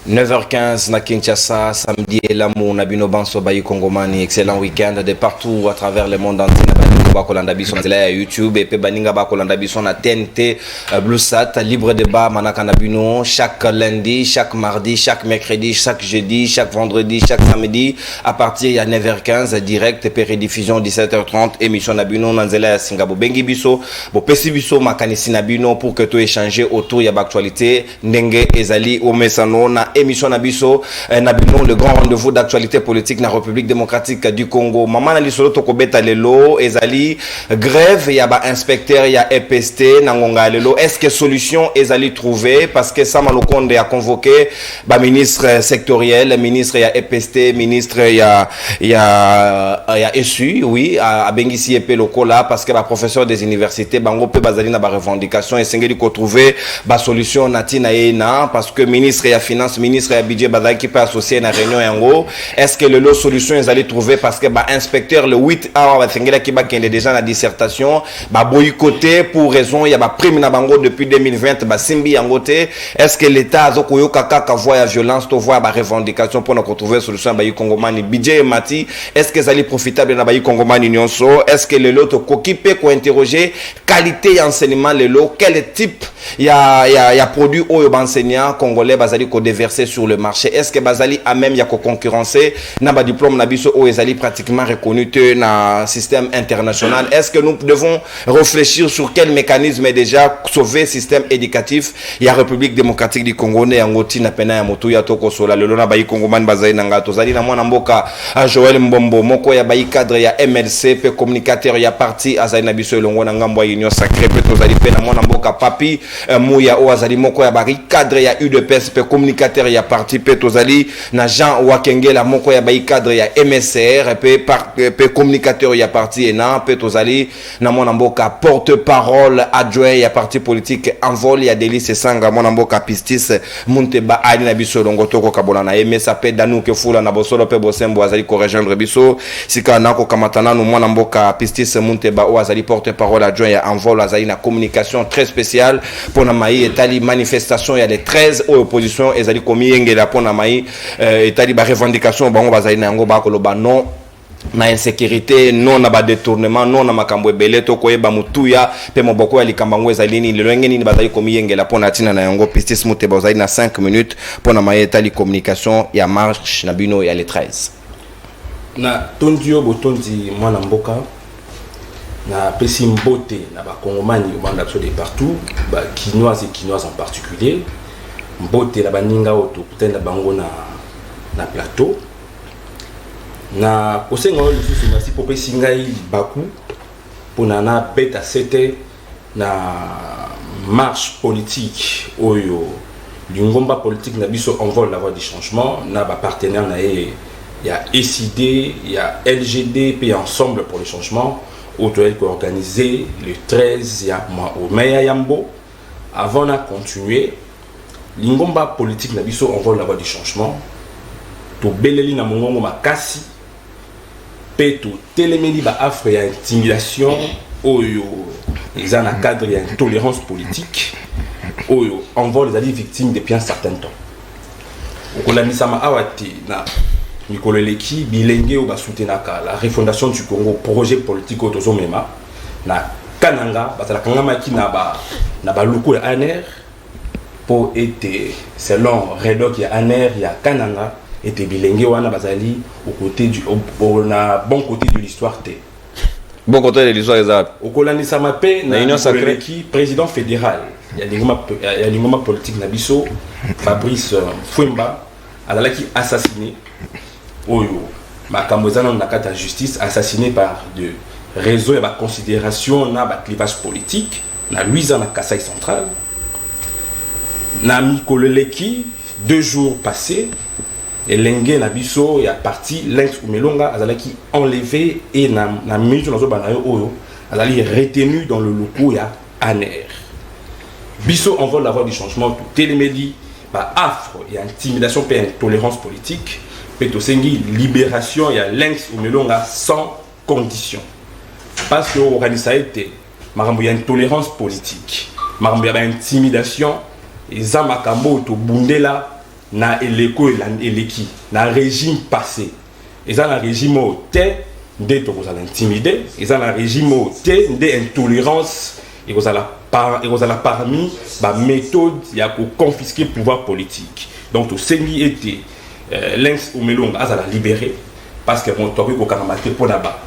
9h15 na Kinshasa, samedi et l'amour na bino banso bayi Kongomani, excellent week-end de partout à travers le monde entier na baninga ba kolanda biso na YouTube et pe baninga ba kolanda biso na TNT Bluesat libre débat manaka na bino chaque lundi, chaque mardi, chaque mercredi, chaque jeudi, chaque vendredi, chaque samedi à partir de 9h15 direct et rediffusion 17h30 émission na bino na nzela ya Singabo bengi biso bo pesi biso makanisi na bino pour que tout échanger autour ya actualité ndenge ezali o mesano na émission Nabiso, Nabino, le grand rendez-vous d'actualité politique dans la République démocratique du Congo. Maman na lisolo to kobeta lelo ezali grève ya ba inspecteur ya EPST nangonga lelo. Est-ce que solution ezali trouvé parce que ça Malokonde a convoqué ba ministre sectoriel, ministre ya EPST, ministre ya ESU, oui, a bengisi epé lokola parce que ba professeur des universités bango pe bazali na ba revendication et sengeli ko trouver ba solution natina ena parce que ministre ya finance ministre ya budget bazali qui peut associer na réunion yango. Est-ce que le lot solution ils allaient trouver parce que ba inspecteur le 8 awa ba sengela ki ba kende déjà na dissertation ba boycotté pour raison ya ba prime na bango depuis 2020 ba simbi yango te. Est-ce que l'état azokoyo kaka voya violence to voya ba revendication pour na trouver solution ba Kongomani budget mati. Est-ce que ça allait profitable na ba Kongomani nyonso? Est-ce que le lot kokipé ko interroger qualité enseignement le lot quel type ya produit oyo enseignant congolais bazali ko déverser sur le marché? Est-ce que bazali a même ya ko concurrencer na ba diplôme na biso o ezali pratiquement reconnu na système international? Est-ce que nous devons réfléchir sur quel mécanisme déjà sauver système éducatif ya République démocratique du Congo ne ngoti na pena ya moto ya toko sola lelo na ba Kongomani bazali na ngato zali na mwana mboka Joël Mbombo moko ya ba cadre ya MLC pe communicateur ya parti azali na biso elongo na ngambo ya Union Sacrée pe to zali pe na mwana mboka Papi Mouya o azali moko ya ba cadre ya UDPS pe communicateur ya parti pe tozali na Jean Wakengela moko ya bai cadre ya MSR pe communicateur ya parti ena pe tozali na mona mboka porte-parole adjoint ya parti politique envol ya Delice Sanga mona mboka Pistis Munteba ali na biso longo toko kabona na MSA pe danu ke fula na bosolo pe bosembo azali ko rejoindre biso sika na ko kamatana no mona mboka Pistis Munteba o azali porte-parole adjoint ya envol azali na communication très spéciale pour na mai etali manifestation ya les 13 opposition ezali komi yengela pona mai etali ba revendication bango bazali na yango ba koloba non na insécurité non na ba détournement non na makambo ebele to koyeba mutuya pe moboko ya likambango ezali ni lelo ngeni bazali komi yengela pona tina na yango Pistis Muteba bazali na 5 minutes pona mai etali communication ya marche na bino ya les 13 na tondio botondi mwana mboka na pesi mbote na ba Kongomani banda so de partout ba Kinois et Kinoises en particulier mbote na baninga oto kutenda bango na plateau na kosenga o lisusu merci pour pesi ngai baku pona na beta sete na marche politique oyo lingomba politique na biso envole la voie du changement na ba partenaire na il y a SID il y a LGD puis ensemble pour le changement autour organisé le 13 ya mois au Meya Yambo avant de continuer lingomba politique na biso envole la voie du changement to beleli na mongongo makasi pe to telemeli ba afre ya intimidation oyo ils na cadre ya intolérance politique oyo envole les victimes depuis un certain temps okolamisa awati na Mikolo Leki bilenge ou basutenaka la refondation du Congo projet politique autozomema na Kananga basala kangama ki na ba loko ya ANR pour être selon Redok ya ANR ya Kananga était bilenge wana bazali au côté du na bon côté de l'histoire te bon côté de l'histoire exact okolani samape na Union Sacrée qui président fédéral il y a lingoma politique na biso Fabrice Fwemba alaki assassiné oyo makambo na kata justice assassiné par de réseau et considération na ba clivage politique na Louisa na Kasai central na Mikolo Leki 2 jours passés et lengue na biso ya parti Lynx Umelonga azalaki enlevé et na mesure nazo bana oyo azali retenu dans le locaux ya ANR biso on veut l'avoir du changement tout télémédi ba affre et intimidation et intolérance politique Petosengi libération ya Lynx Umelonga sans condition parce que organisa été makambo ya intolérance politique makambo ya intimidation et za makambo to bundela na eleko eleki na régime passé eza na régime o te nde tokozala intimidé eza na régime o te nde intolérance ekozala parmi ba méthode ya ko confisquer pouvoir politique donc tosengi ete Lens Omelonga azala libéré parce que mon toki ko kangamate pona ba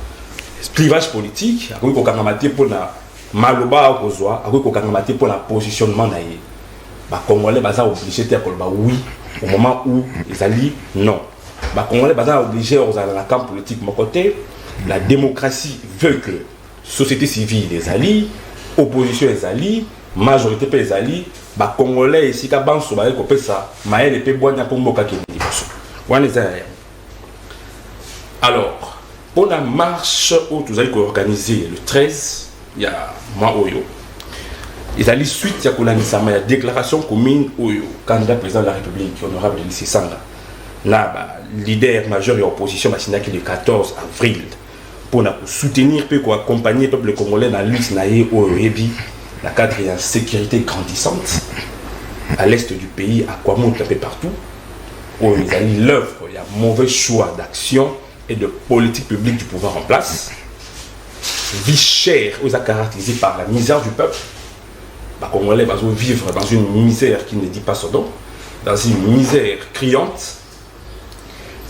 clivage politique akoki ko kangamate pona maloba kozwa akoki ko kangamate pona positionnement na ye ba congolais baza obligé de koloba oui au moment où ils allaient non ba congolais baza obligé aux la camp politique mon côté la démocratie veut que société civile les alliés opposition les alliés majorité les alliés ba congolais ici ka banso ba ko pesa maele pe bonya pour mboka ki alors pour la marche où nous allons organiser le 13 il y a mois oyo ils allaient suite à la déclaration commune au candidat président de la République honorable Denis Sanga là leader majeur et opposition qui le 14 avril pour soutenir et accompagner le peuple congolais dans la lutte au Rebi la cadre de sécurité grandissante à l'est du pays à Kwamou un peu partout où ils allaient l'œuvre il y a mauvais choix d'action et de politique publique du pouvoir en place vie chère aux caractérisée par la misère du peuple. Les Congolais vont vivre dans une misère qui ne dit pas son nom, dans une misère criante.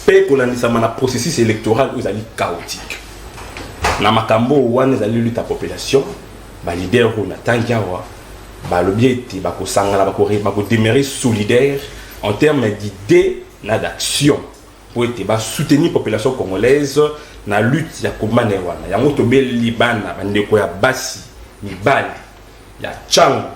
Paix pour le processus électoral où ils chaotique. Dans Makambo, où ils allaient lutter la population, les leaders où Natangiawa, le bien était de demeurer solidaire en termes d'idées et d'action pour soutenir la population congolaise dans la lutte ya combat newana. Ya motobe libana bandeko ya basi, mibali, ya chango,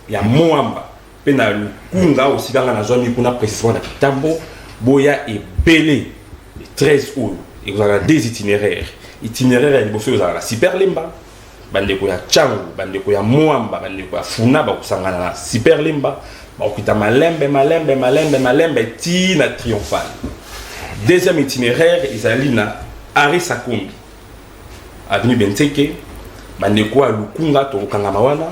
ya moamba, pe na lukunga aussi kanga na zone kuna précisément na Kitambo, boya et belé le 13 août. Et vous avez des itinéraires. Itinéraire ya liboso vous avez la Super Limba, bandeko ya chango, bandeko ya moamba, bandeko ya funa ba kusangana na Super Limba, ba okita malembe ti na triomphal. Deuxième itinéraire, ils allaient na Arrêt Sakombi, avenue Benteke, bandeko ya lukunga to kangamawana,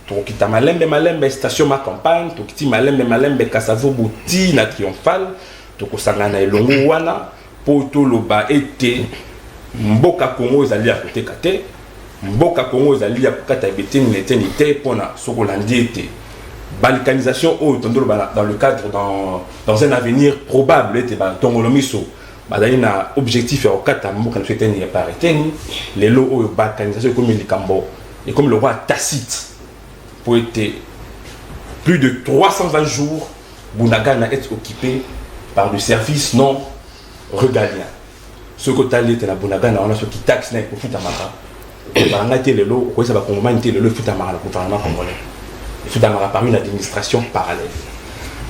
to kita malembe station ma campagne, to kiti malembe Kasavo Bouti na triomphal, to kusangana elongo wana poto loba ete mboka Congo ezali ya côté kate, mboka Congo ezali ya kata beteni neteni te pona sokolandi ete balkanisation dans le cadre dans un avenir probable était tongolomiso bazali na objectif au kata mboka na feteni ya pareteni les lots balkanisation comme le Cambo et comme le roi Tacite pour être plus de 320 jours Bunagana est occupé par du service non régalien ce côté là était la Bunagana on a ce qui taxe na pour futa maka on a été les lots quoi ça va commander le futa maka le gouvernement congolais il faut par une administration parallèle.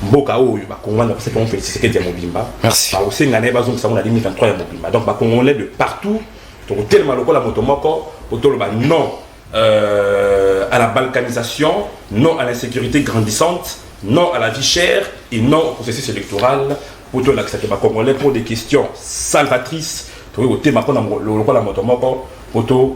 Mboka oyo ba Congolais parce qu'on fait c'est que Mobimba. Merci. Ba aussi ngane ba zong ça on a 2023 ya Mobimba. Donc ba Congolais de partout to tellement lokola motomoko autour ba non à la balkanisation, non à l'insécurité grandissante, non à la vie chère et non au processus électoral pour tout l'accepter ba Congolais pour des questions salvatrices to au thème ko na lokola motomoko pour tout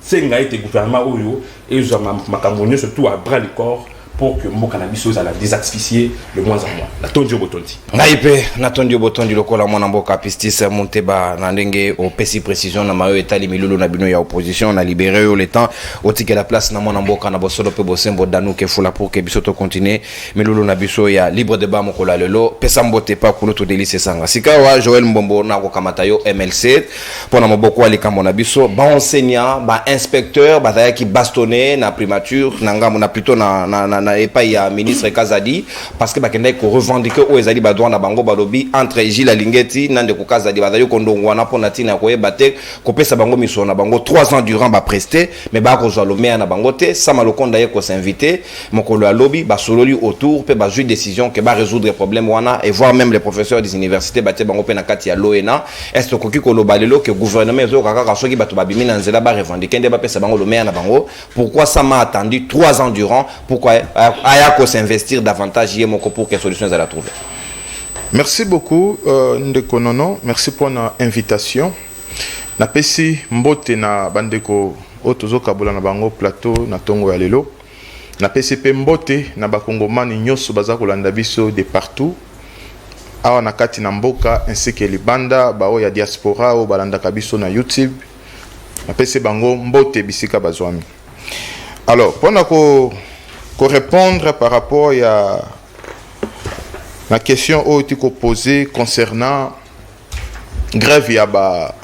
senga été gouvernement oyo et ils ont makambo surtout à bras le corps pour que mon cannabis soit la désasphyxier de moins en moins. La tondio botondi. Ngaipe na tondio botondi lokola mwana mboka pistis monteba na ndenge au pesi précision na mayo etali milulu na bino ya opposition na libéré le temps otike la place na mwana mboka na bosolo pe bosembo danu ke fula pour que biso to continuer milulu na biso ya libre débat mokola lelo pesa mbote pa kulo to delice sanga sikawa Joël Mbombo na ko kamata yo MLC pona moboko ali kamona biso ba enseignant ba inspecteur ba daya ki bastonné na primature na ngamu na plutôt na epa ya ministre Kazadi parce que bakenda ko revendiquer o ezali ba droit na bango balobi entre Gilles Alingeti nande ko Kazadi bazali ko ndongwana pona tina ko ebate ko pesa bango mission na bango 3 ans durant ba presté mais ba ko zalo mea na bango te sama lokonda ye ko s'inviter mokolo ya lobby ba sololi autour pe ba juge décision que ba résoudre problème wana et voir même les professeurs des universités baté bango pe na kati ya loena est ko ki ko lobalelo que gouvernement zo kaka soki bato babimi na nzela ba revendiquer nde ba pesa bango lo mea na bango pourquoi ça m'a attendu 3 ans durant pourquoi Ayako s'investir davantage pour que solutions à la trouver. Merci beaucoup Ndeko Nono, merci pour l'invitation. Na pesi mbote na bandeko otozo kabula na bango plateau na tongo ya lelo. na PCP mbote na bakongomani nyonso baza kolanda biso de partout awa na kati na mboka ainsi que libanda bao ya diaspora o balandaka biso na YouTube na pese bango mbote bisika bazwami. Alors pour répondre par rapport à la question où tu posée concernant grève ya ba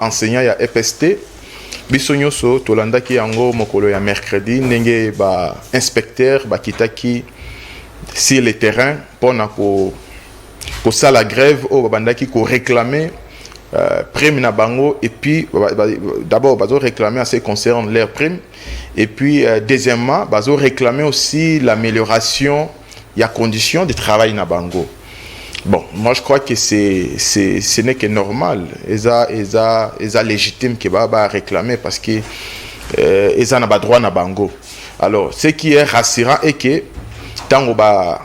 enseignant ya EPST biso nyonso tolandaki yango mokolo ya mercredi ndenge ba inspecteur bakitaki sur le terrain pona ko sala grève o babandaki ko réclamer prime na bango et puis d'abord bazo réclamer en ce qui concerne leur prime et puis deuxièmement bazo réclamer aussi l'amélioration ya conditions de travail na bango. Bon, moi je crois que ce n'est que normal. Eza légitime que ba réclamer parce que eza na ba droit na bango. Alors, ce qui est rassurant est que tango ba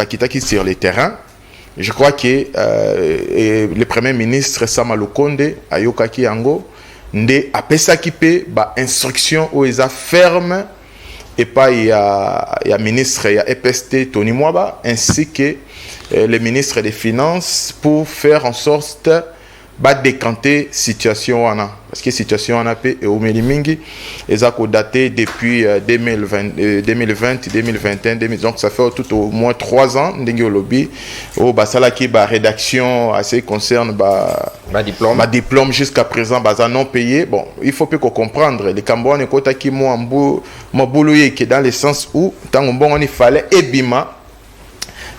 kitaki sur le terrain, je crois que le premier ministre Sama Lukonde ayokaki yango nde apesaki pe ba instruction o eza ferme et pas il y a ministre il y a EPST Tony Mwaba ainsi que le ministre des Finances pour faire en sorte de décanter situation wana parce que situation wana pe et au mingi eza ko daté depuis 2020 2021 donc ça fait tout au moins 3 ans ndenge lobby au basala ki ba rédaction assez concerne ba diplôme jusqu'à présent baza non payé. Bon, il faut peu comprendre les Cambouans kota ki mo boulouye qui dans le sens où tango bon il fallait ebima.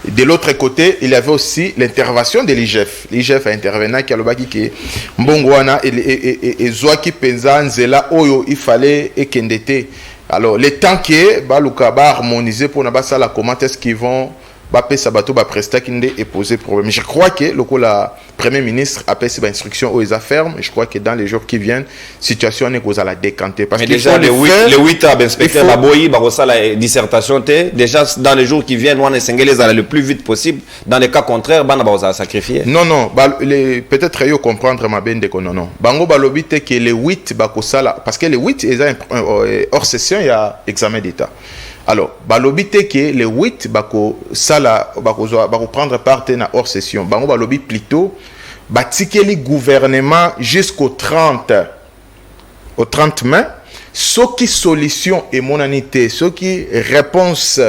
De l'autre côté, il y avait aussi l'intervention de l'IGF. L'IGF a intervenu qui a le baki qui mbongwana et zoaki penza nzela oyo il fallait ekendete. Alors les temps que baluka ba harmoniser pour na ba sala comment est-ce qu'ils vont ba sabato ba presta kinde et poser problème. Je crois que le premier ministre a passé ba instruction aux affaires, je crois que dans les jours qui viennent situation n'est qu'aux à la décanter parce que déjà le 8 inspecteur Baboyi ba la dissertation déjà dans les jours qui viennent on est aller le plus vite possible, dans les cas contraires bana ba sacrifier. Non peut-être yo comprendre ma bende ko non bango ba lobite que le 8 ba ko sala parce que le 8 est hors session il y a examen d'état. Alors, balobi te que le 8 bako sala bako prendre part na hors session. Bango balobi plutôt batikeli gouvernement jusqu'au 30 mai. Ce qui solution et monanité, ce qui réponse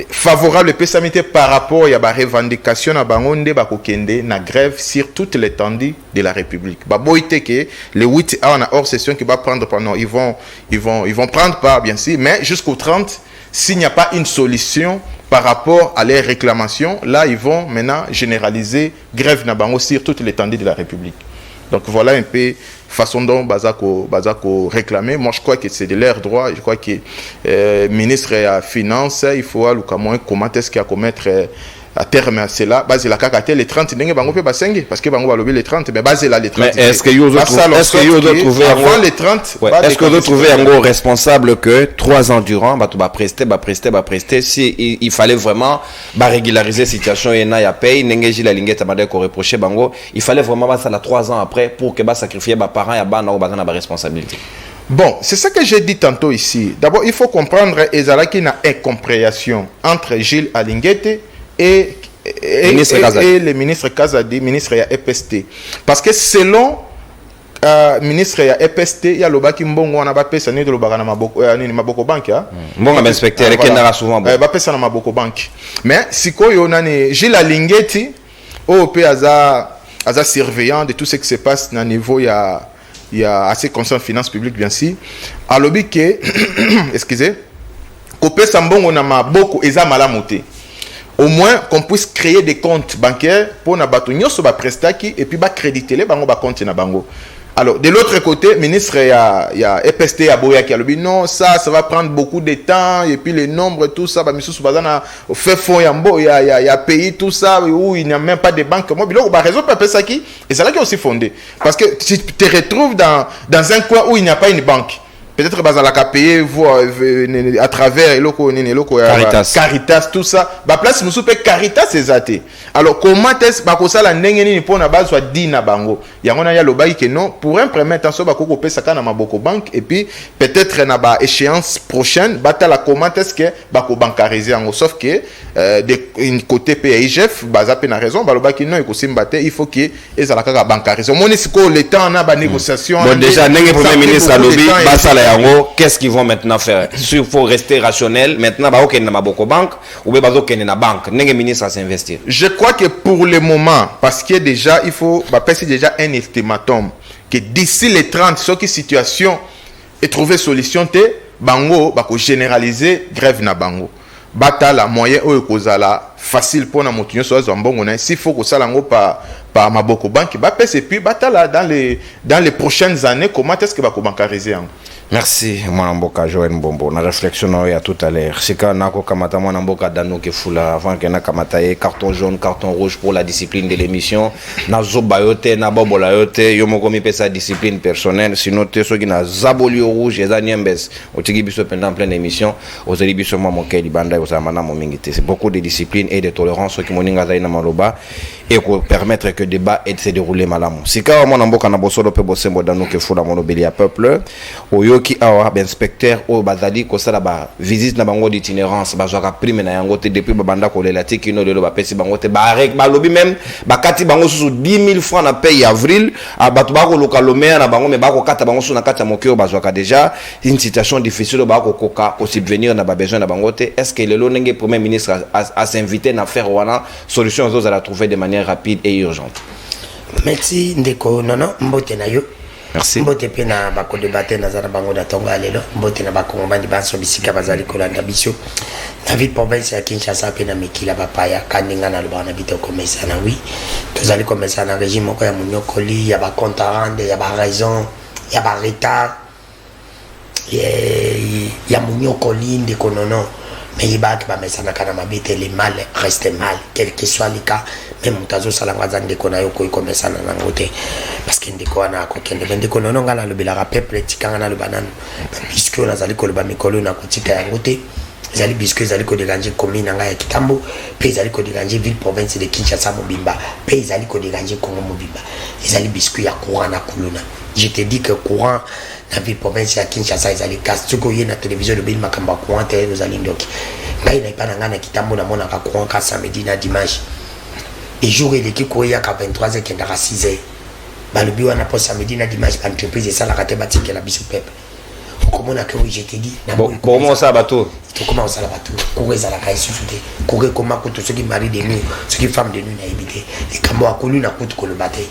favorable pessamité par rapport à la revendication à bangonde bako kende na grève sur toute l'étendue de la République. Baboite que le 8 a en hors session qui va prendre pendant ils vont prendre part bien sûr mais jusqu'au 30 s'il n'y a pas une solution par rapport à les réclamations, là ils vont maintenant généraliser grève na bango sur toute l'étendue de la République. Donc voilà un peu façon dont Bazako réclamer. Moi je crois que c'est de leur droit. Je crois que ministre des Finances, il faut voir comment est-ce qu'il y a commettre à terme à cela. Base la cacaté les 30 n'engage bango pe basengi parce que bango va lever les 30 mais base là les 30. Mais est-ce que vous trouver avant les 30 est-ce que vous trouvez un gros responsable que 3 ans durant ba prester si il fallait vraiment régulariser situation et na ya paye n'engage la lingette ba ko reprocher bango il fallait vraiment ça la 3 ans après pour que sacrifier parents ya bana ba na responsabilité. Bon, c'est ça que j'ai dit tantôt ici. D'abord, il faut comprendre ezalaki na incompréhension entre Gilles Alingete et le ministre Kazadi, ministre ya EPST. Parce que selon ministre ya EPST, il y a le baki mbongo wana ba pesa ni de lobaka na maboko bank ya. Mbongo inspecteur ekenda souvent ba pesa na maboko bank. Mais sikoyo nani Gilles Alingeti au pe aza surveillant de tout ce qui se passe na niveau il y a assez concernant finance publique bien sûr. Alobi que excusez, ko pesa mbongo na maboko eza malamuté. Au moins qu'on puisse créer des comptes bancaires pour na bato nyoso ba prestaki et puis ba créditer les bango ba compte na bango. Alors de l'autre côté ministre il y a EPST à Boya qui a dit non ça va prendre beaucoup de temps et puis les nombres tout ça ba misusu bazana fait fond yambo il y a pays tout ça où il n'y a même pas de banque mobile ba réseau pesa qui et c'est là qui est aussi fondé parce que tu te retrouves dans un coin où il n'y a pas une banque. peut-être bazalaka payer voir à travers Caritas tout ça ba place musu pe Caritas ezate. Alors comment est-ce ba ko sala ndenge nini pona bazwa dina bango yango na ya lobai que non pour un premier temps so ba ko pesa kana maboko banque et puis peut-être na ba échéance prochaine batala comment est-ce que ba ko bancariser en sauf que de côté PIGF baza pe na raison ba lobai que non ko simbate il faut que ezalaka ka bancariser monisiko le temps na ba négociation bon déjà ndenge premier ministre a lobby basala yango qu'est-ce qu'ils vont maintenant faire il faut rester rationnel maintenant ba okende na maboko banque ou be bazo kende na banque ndenge ministre à s'investir. Je crois que pour le moment parce que déjà il faut ba passer déjà un ultimatum que d'ici les 30 ce qui situation et trouver solution te bango ba ko généraliser grève na bango batala moyen oyo kozala facile pour na motunyo so zambongo na s'il faut que ça lango par maboko banque ba pèse et puis batala dans les prochaines années comment est-ce que ba ko bancariser. Merci mwana mboka Joël Mbombo na réflexion ya tout à l'heure sika nako kamata mwana mboka Dano Kefula avant que na kamata carton jaune carton rouge pour la discipline de l'émission na zoba yote na bobola yote yo moko mi pesa discipline personnelle sinon te soki na zaboli rouge eza niembes otiki biso pendant pleine émission ozeli biso mwa mokeli banda ko samana mo mingi te c'est beaucoup de discipline et de tolérance qui moninga za ina maloba et pour permettre que débat et se dérouler malamu sika mwana mboka na bosolo pe bosembo Dano Kefula monobeli ya peuple oyo qui a inspecteur au bazali ko sala ba visite na bango d'itinérance ba joaka prime na yango te depuis ba banda ko lelati kino lelo ba pesi bango te ba rek ba lobby même ba kati bango sous 10 000 francs na paye avril a batu ba ko lokalomea na bango me ba ko kata bango sous na kata mokyo ba joaka déjà une situation difficile ba ko koka ko subvenir na ba besoin na bango te est-ce que lelo ndenge premier ministre a s'inviter na faire wana solution aux à trouver de manière rapide et urgente. Merci ndeko nono mbote na yo. Merci. Mbote pe na bako débattre na zana bango na tonga lelo mbote na bako ngomani banso bisika bazali kolanda biso na ville province ya Kinshasa pe na mikila bapaya kaninga na lobana bito komesa na oui tozali komesa na régime moko ya munyokoli ya ba compte à rendre ya ba raison ya ba retard ya munyokoli ndeko nono mais il va que ba mesa na kana mabite le mal reste mal quel que soit le cas même mutazo salanga zande kona yoko ikomesa na ngote parce que ndeko ana ko kende ndeko nono ngala lobela ka peuple tikanga na lobanana puisque on azali ko loba mikolo na kotika ya ngote zali biscuit zali ko déranger commune nga ya Kitambo pe zali ko déranger ville province de Kinshasa mobimba pe zali ko déranger Congo mobimba zali biscuit ya courant na kuluna je te dis que courant la ville province ya Kinshasa ezali casse tuko ye na télévision de bil makamba courant te ezali ndoki ngai na ipana nga na Kitambo na mona ka courant ka samedi na dimanche et jour il qui courir à 23h qui est à 6h balobi wana pour samedi na dimanche entreprise ça la raté batike la biso peuple comment on a que je te dis comment ça bateau tu comment ça la bateau courir ça la kai suffité courir comment que ceux qui mari de nuit ceux qui femme de nuit na éviter et kamo akolu na kutu ko le baté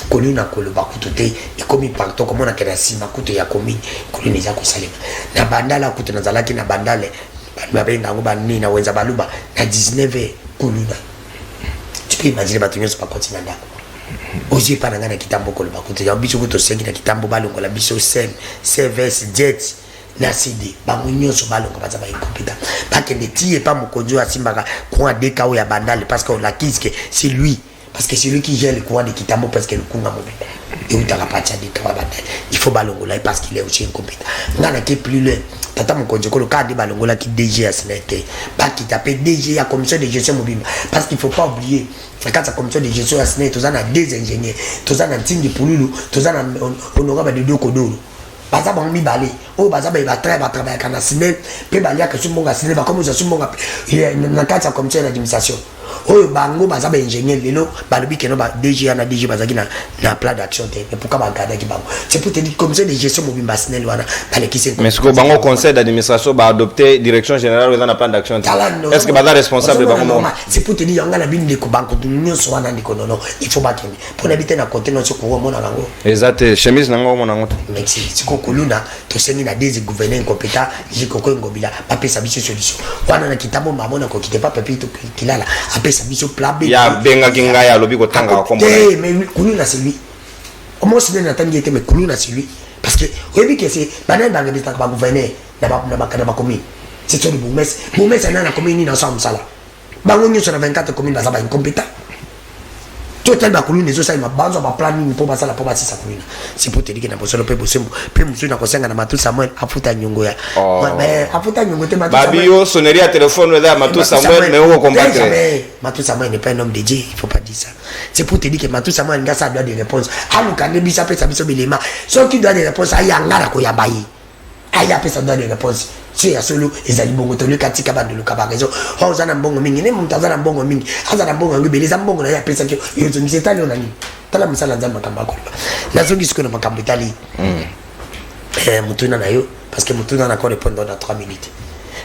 kolu na ko le bakutu te et comme il partout comment on a que la sima kutu ya commune kolu neza ko salema na bandala kutu na zalaki na bandale babenga ngo banini na wenza baluba na 19h koluna tu peux imaginer batunyo pas continuer là osi pa na Kitambo ko le bakutu ya biso ko to sengi na Kitambo balongo la biso sem service jet na CD bango nyonso balongo baza ba incompétent pas que ne tie pas mokonzo asimbaka kwa deka ya bandale parce que on la kise que c'est lui parce que c'est lui qui gère le courant de Kitambo parce que le kunga mobile et où t'as la partie de trois bandale il faut balongo là parce qu'il est aussi incompétent ngana ke plus loin tata mokonzo ko le cadre balongo là qui DG à snete pas qui tape DG à commission de gestion mobile parce qu'il faut pas oublier quand la commission de gestion à snete tous en a des ingénieurs tous en a team de Pululu tous en a honorable de Dokodoro baza ba mi balé o baza ba travailler kana sinel pe balia que sumbonga sinel ba comme ça sumbonga na kata commission d'administration o bango baza ba ingénieur lelo ba lobi que no ba DG na DG baza na plan d'action te mais pourquoi ba garder ki bango c'est pour te dire commission de gestion mobile sinel wana dans les qui mais ce que bango conseil d'administration ba adopter direction générale dans plan d'action est-ce que baza responsable bango c'est pour te dire yanga na bini ko banko dunyo so wana ndiko nono il faut ba kende pour habiter na côté non so ko mona bango exact chemise nango mona ngoto merci koluna to sengi na des gouverneurs incompétents jikoko ngobila pape sa biso solution wana na Kitambo mamona ko kite pas pape to kilala ape sa biso plabe ya benga kinga ya lobi ko tanga ko mona mais koluna c'est lui comment se na tangi était mais koluna c'est lui parce que oui que c'est banan banga bita ba gouverneur na ba commune c'est tout le bourgmestre na commune ni na ensemble ça là bango nyo sur 24 communes ba incompétent total bakulu nezo ça ma banzo ba planning pour passer la pour passer ça kulina c'est pour te dire que na bosono pe bosembo pe musu na kosenga na matu Samuel afuta nyongo ya mais afuta nyongo te matu Samuel babio sonnerie à téléphone là matu Samuel mais on combattre matu Samuel n'est pas un homme de Dieu il faut pas dire ça c'est pour te dire que matu Samuel ngasa doit des réponses alu kande bisa pe ça biso belema ceux qui doit des réponses aya ngara ko ya bayi aya pe ça doit des réponses si ya solo ezali bongo to le katika bande le kabarezo ho zana mbongo mingi ne mutazana mbongo mingi azana mbongo ngibele za mbongo na ya pesa ke yozo ngisetali ona ni tala msala nzamba kamba ko la zongi sikona makambo itali mutuna na yo parce que mutuna na ko répondre dans 3 minutes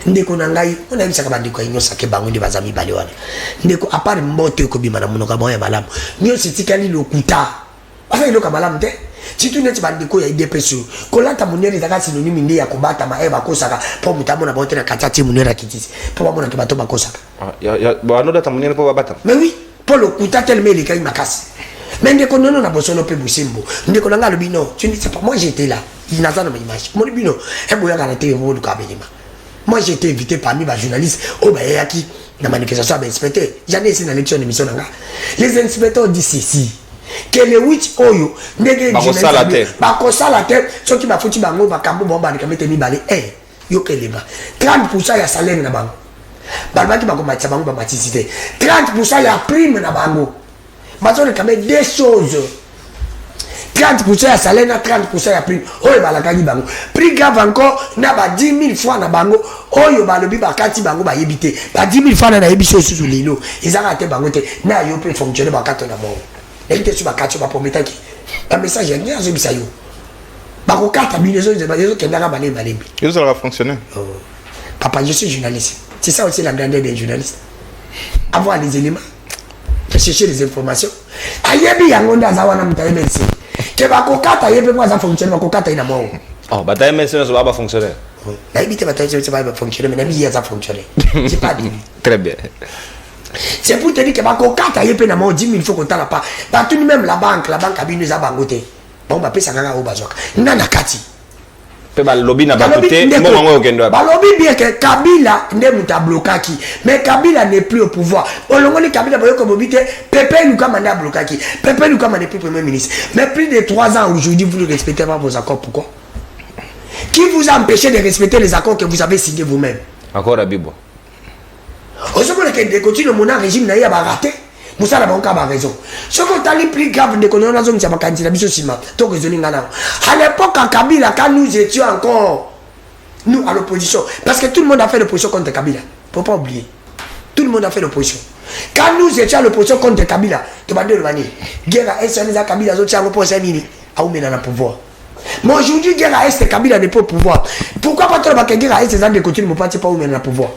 ndeko na ngai ona bisa kabandi ko inyosa ke bango ndi bazami bale wana ndeko apart mbote ko bima na munoka moya malamu nyo sitikali lokuta afa iloka malamu te chitu neti bandiko ya IDPS kolata munere zaka synonyme ndi ya kubata maeba kosaka po mutamo na bote na katati munera kitisi po bamona ke bato bakosaka ya bano data munere po babata mais oui po lokuta tellement les kai makasi mais ndeko nono na bosono pe busimbo ndeko nanga lobino tu ne sais pas moi j'étais là il n'a pas d'image mon lobino e boya garantie mo du kabelima moi j'étais invité parmi les journalistes au bayaki na manifestation à inspecteur j'en ai ici dans l'élection d'émission nanga les inspecteurs disent ceci que le witch oyo ndege bakosala te soki bafuti bango bakambo bomba nikamete mibale yo keleba 30% ya salaire na bango balbaki bakomatisa bango bamatisi te 30% ya prime na bango bazone kame deux choses 30% ya salaire na 30% ya prime oyo balakaki bango prix grave encore na ba 10 000 francs na bango oyo balobi bakati bango bayebi te ba 10 000 francs na yebi susu lelo ezaka te bango te na yo pe fonctionner bakato na bango était sur ma carte sur ma promesse qui un message est bien je bisayo ba ko carte bilezo de bazo kenda ka balé balé ça va fonctionner papa je suis journaliste c'est ça aussi la grandeur des journalistes avoir les éléments chercher les informations ayebi yango ndaza wana mutaye merci ke ba ko carte ayebi moi ça fonctionne ba ko carte ina mo oh bataille merci ça va fonctionner la ibite bataille ça va fonctionner mais na ça fonctionner c'est pas dit très bien. C'est pour te dire que bako kata yepe na mo 10 000 faut qu'on t'a pas. Pas tout même la banque a binu za bangote. Bon ba pesa nganga o bazoka. Nana kati. Pe ba lobby na bakote mo ngo okendo. Ba lobby bien que Kabila nde muta blokaki. Mais Kabila n'est plus au pouvoir. Olongo ni Kabila boyo ko mobité Pepe Luka manda blokaki. Pepe Luka n'est plus premier ministre. Mais plus de 3 ans aujourd'hui vous ne respectez pas vos accords pourquoi? Qui vous a empêché de respecter les accords que vous avez signés vous-même? Encore à Bibo. Aujourd'hui, les continuent mon régime n'a pas raté. Moussa n'a pas raison. Ce qu'on t'a plus grave de qu'on a raison, c'est ma candidat bisosima. Donc raisonner ngana. À l'époque, à Kabila, quand nous étions encore nous à l'opposition, parce que tout le monde a fait l'opposition contre Kabila. Faut pas oublier. Tout le monde a fait l'opposition. Quand nous étions à l'opposition contre Kabila, tu vas dire le manier. Guerre à Est, à Kabila, autres tiens pour 5 minutes. À où mène le pouvoir. Mais aujourd'hui, guerre à Est, Kabila n'est pas au pouvoir. Pourquoi pas trop que guerre à Est, ces gens de continuer, ne pas où mène le pouvoir.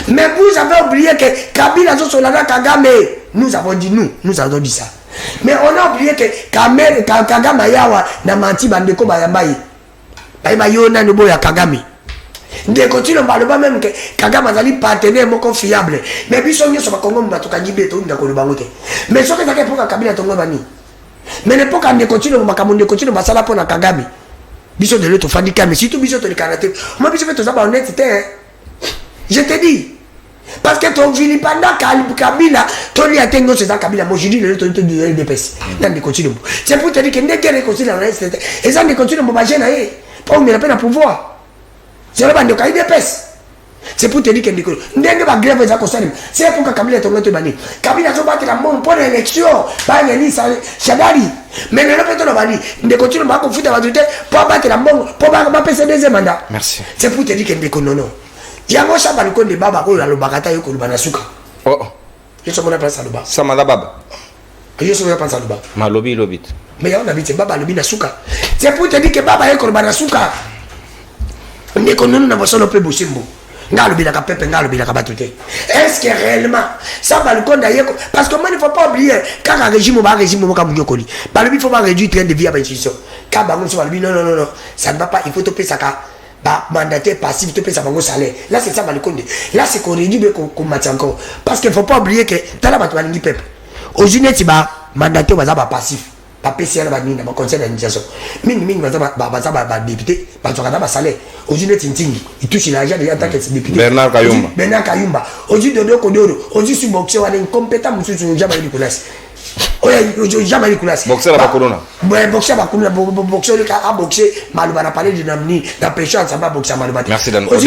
Mais vous avez oublié que Kabila Solana Kagame, nous avons dit ça. Mais on a oublié que Kagame Yawa n'a menti bandeko bayambaye. Bayona no boya Kagame. De continuer on même que Kagame azali partenaire moko fiable. Mais biso nyo so ba Kongo mbatoka nyibe to ndako bangote. Mais soki taka pour Kabila tongo bani. Mais ne pas qu'on continue makamunde continue basala pour na Kagame. Biso de l'autre fandika mais surtout biso to le karaté. Moi biso fait tout ça ba honnête je te dis. Parce que ton vilipanda Kabila, ton li attengo c'est ça Kabila. Moi je dis le ton de dépêche. Dans des continuer. C'est pour te dire que dès qu'elle continue dans reste et ça ne continue pour manger na pas me la peine à pouvoir. C'est le bande de dépêche. C'est pour te dire que ndenge ba grève za ko salim. C'est pour que Kabila ton te bani. Kabila zo battre la mon pour l'élection. Ba ngani ça Shadari. Mais ne répète pas bani. Ndé continue ba ko futa ba tout pour battre la mon pour ba passer deuxième mandat. Merci. C'est pour te dire que ndeko non. Yango ça va le compte de baba ko la lobakata yo ko lubana suka. Oh. Je suis mon place à loba. Ça m'a baba. Je suis mon place à loba. Ma lobby lobit. Mais on habite baba lobi na suka. C'est pour te dire que baba yo ko lubana suka. On est connu na bosono pe bosimbo. Nga lobi la ka pepe nga lobi la ka batute. Est-ce que réellement ça va le compte d'ailleurs parce que moi il faut pas oublier quand un régime va régime mo ka munyokoli. Ba lobi faut pas réduire train de vie à institution. Ka ba ngo so lobi non ça ne va pas il faut toper ça ka mandataire passif, tu peux savoir mon salaire. Là, c'est ça, là, c'est qu'on réduit qu'on maintient encore. Parce qu'il ne faut pas oublier que tu as la peuple. Aujourd'hui, tu vas mandataire, tu vas passif. PCL ba nini ba conseil d'administration mingi ba député ba tokana ba salaire aujourd'hui tintingi il touche l'argent de en tant que député Bernard Kayumba aujourd'hui Dodo Kodoro aujourd'hui sur boxer wa incompétent monsieur sur jamais Nicolas oya jamais Nicolas boxer ba kolona boxer ba kolona boxer le ka boxer maluba na parler de namni na pêcher ça va boxer maluba merci Dan on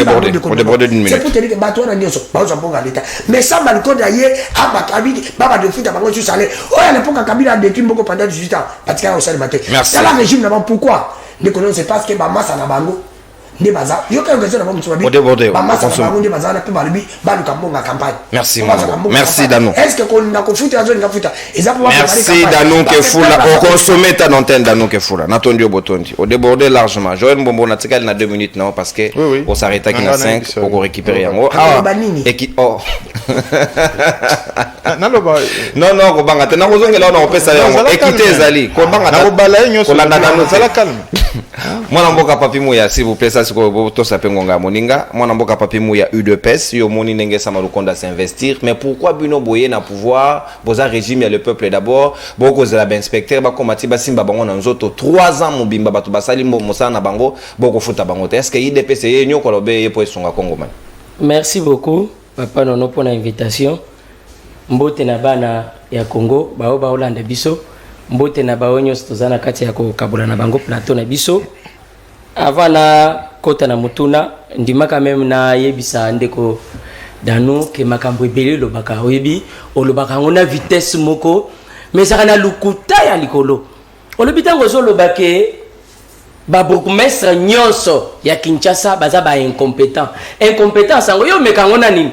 déborde d'une minute c'est pour te dire que bato na nyoso ba zo ponga l'état mais ça maliko d'ailleurs aba kabidi baba de foot ba sur salaire oya le ponga kabila de Kimboko pendant 18 ans parce qu'il au salaire matin c'est la régime là pourquoi les colons c'est parce que ba massa na bango ne baza yo ka ngeza na ba mutsuba bi ba massa na bango ne baza na pe balubi ba luka mbonga campagne merci Dano est-ce que qu'on a confuta zo nga futa merci Dano ke fula au consommer ta antenne Dano ke fula natondi obotondi au déborder largement Joël Mbombo na tikali na 2 minutes non parce que on s'arrête à 5 pour récupérer yango et qui oh non ko banga tena kozongela na opesa yango écoutez zali ko banga na obala nyoso ko landa Dano sala calme mwana mboka papi muya s'il vous plaît ça c'est ko to sapengonga moninga mwana mboka papi muya UDPS yo moni ndenge sama lukonda s'investir mais pourquoi bino boye na pouvoir boza régime ya le peuple d'abord boko za ba inspecteur ba komati ba simba bango na nzoto 3 ans mobimba bato basali mosala na bango boko futa bango est-ce que UDPS ye nyoko lobe ye po esonga Congo man. Merci beaucoup papa nono pour l'invitation mbote na bana ya Congo bao Hollande biso mbote na baonyo tozana kati ya ko kabula na bango plateau na biso avant na kota na mutuna ndimaka même na yebisa ndeko Dano ke makambo ebele lobaka oyebi olobaka ngona vitesse moko mais ça na lukuta ya likolo olobita ngozo lobake ba bourgmestre nyonso ya Kinshasa baza ba incompétence ngo yo meka ngona nini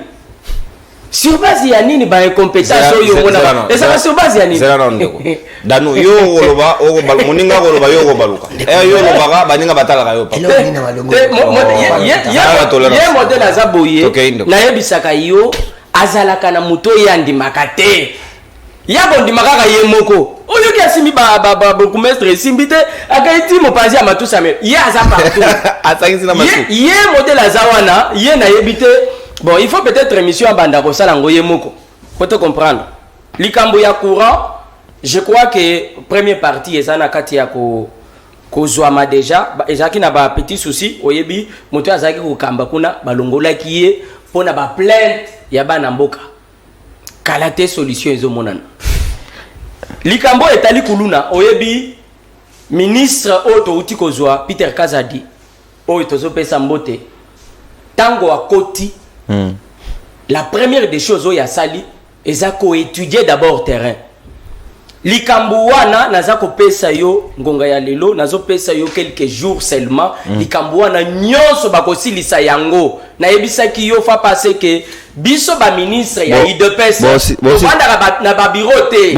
sur base ya nini ba incompétence yo ngona esa sur base ya nini zera ndeko Dano yo oloba moninga oloba yo baluka yo loba baninga batala yo pa ye modèle azaboye na yebisaka yo azalaka na muto ya ndimaka te ya bondimaka ye moko oyo ki asimi ba bourgmestre simbi te akaiti mopanzi ya matusa me ye aza partout atangisi na masu ye modèle azawana ye na yebite bon il faut peut-être émission banda ko sala ngo ye moko faut te comprendre likambo ya courant je crois que première partie ezana kati ya ko kozwama déjà ezaki na ba petit souci oyebi moto azaki ko kamba kuna balongola kiye pona ba plainte ya bana mboka kala te solution ezo monana likambo etali kuluna oyebi ministre oto uti kozwa Peter Kazadi oyo tozo pesa mbote tango akoti la première des choses oyo sali ezako étudier d'abord terrain likambo wana nazako pesa yo ngonga ya lelo nazo pesa yo quelques jours seulement likambo wana nyonso bakosilisa yango na yebisaki yo fa passer que biso ba ministre ya IDPS banda na ba bureau te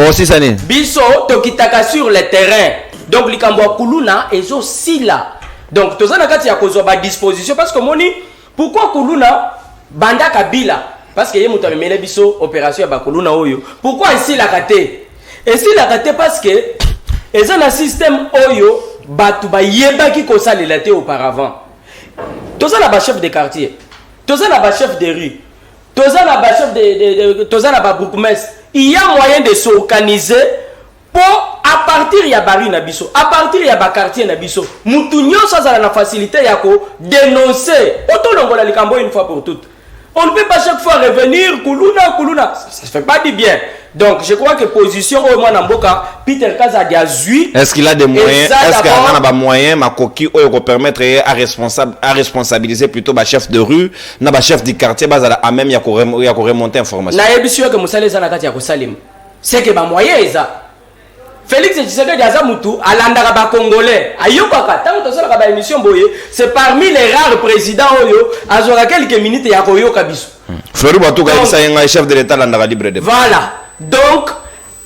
biso tokitaka sur le terrain donc likambo kuluna ezo sila donc tozana kati ya kozwa ba disposition parce que moni pourquoi kuluna banda kabila parce que ye muto amemele biso opération ya ba kuluna oyo pourquoi ici la kate et si la kate parce que eza na système oyo batu ba yebaki ko salela te auparavant tozana ba chef de quartier tozana ba chef de rue tozana ba chef de tozana ba bourgmestre il y a moyen de s'organiser pour à partir ya bari na biso à partir ya ba quartier na biso mutu nyonso azala na facilité ya ko dénoncer otolongola likambo une fois pour toutes. On ne peut pas chaque fois revenir kuluna ça fait pas du bien. Donc je crois que position au moins Namboka Peter Kazadi a zui. Est-ce qu'il a des moyens? Est-ce qu'il a des moyens makoki ou permettre à responsabiliser plutôt ba chef de rue na ba chef du quartier bazala à même ya ko remonter information. Na yebisio que musale za na kati ya ko salim. C'est que ba moyen eza Félix Tshisekedi Azamutu alandaka ba congolais ayokaka tango tosala ba émission boye c'est parmi les rares présidents oyo azora quelques minutes ya koyoka biso Flori Batuka isa yenga chef de l'état landaka libre de voilà donc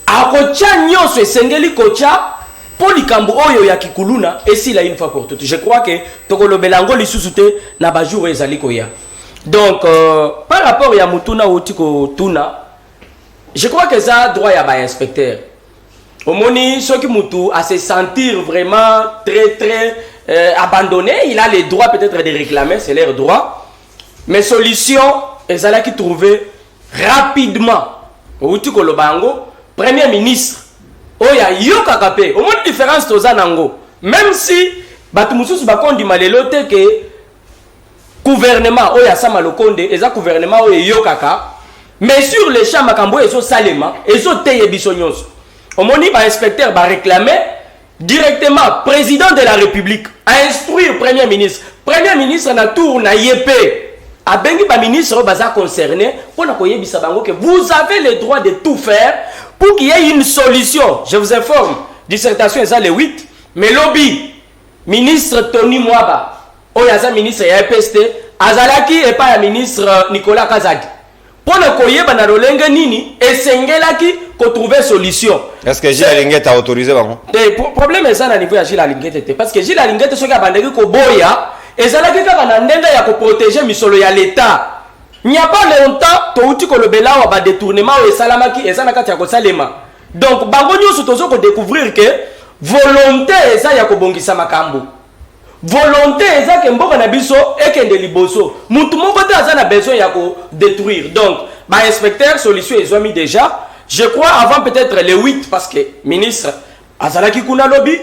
akocha nyonso esengeli kocha polikambo oyo ya kikuluna esila une fois pour toutes je crois que tokolobelango lisusu te na ba jour ezali koya donc par rapport ya mutuna otiko tuna je crois que ça droit ya ba inspecteur Omoni, ceux qui moutou à se sentir vraiment très abandonné, il a le droit peut-être de réclamer, c'est leur droit. Mais solution, ils allaient qui trouver rapidement. Outi Kolobango, premier ministre, oya yokaka pe au moins différence toza nango même si bato mususu bakondima lelo te ke gouvernement oya sama lokonde eza gouvernement oyo yokaka mais sur les champs makambo ezo salema ezo teye biso nyonso omoni ba inspecteur ba réclamer directement président de la République à instruire premier ministre na tour na yepé a bengi ba ministre baza concerné pour na koyebisa bango que vous avez le droit de tout faire pour qu'il y ait une solution. Je vous informe, dissertation est ça le 8 mais lobby ministre Tony Mwaba oyaza ministre ya EPST azalaki et pas ya ministre Nicolas Kazadi pour na koyeba na lolenge nini esengelaki ko trouver solution. Est-ce que Gilles Alinguette a autorisé bango? Le problème est ça na niveau ya Gilles Alinguette parce que Gilles Alinguette soki abandaki ko boya ezalaki kaka na ndenga ya ko protéger misolo ya l'état. Il n'y a pas longtemps touti ko lobela wa ba détournement et salamaki ezana kati ya ko salema. Donc bango nyusu tozo ko découvrir que volonté eza ya ko bongisa makambo. Volonté eza ke mboka na biso ekende liboso. Mutu moko te aza na besoin ya ko détruire. Donc ba inspecteur solution ezwami déjà. Je crois avant peut-être le 8 parce que ministre azalaki kuna lobby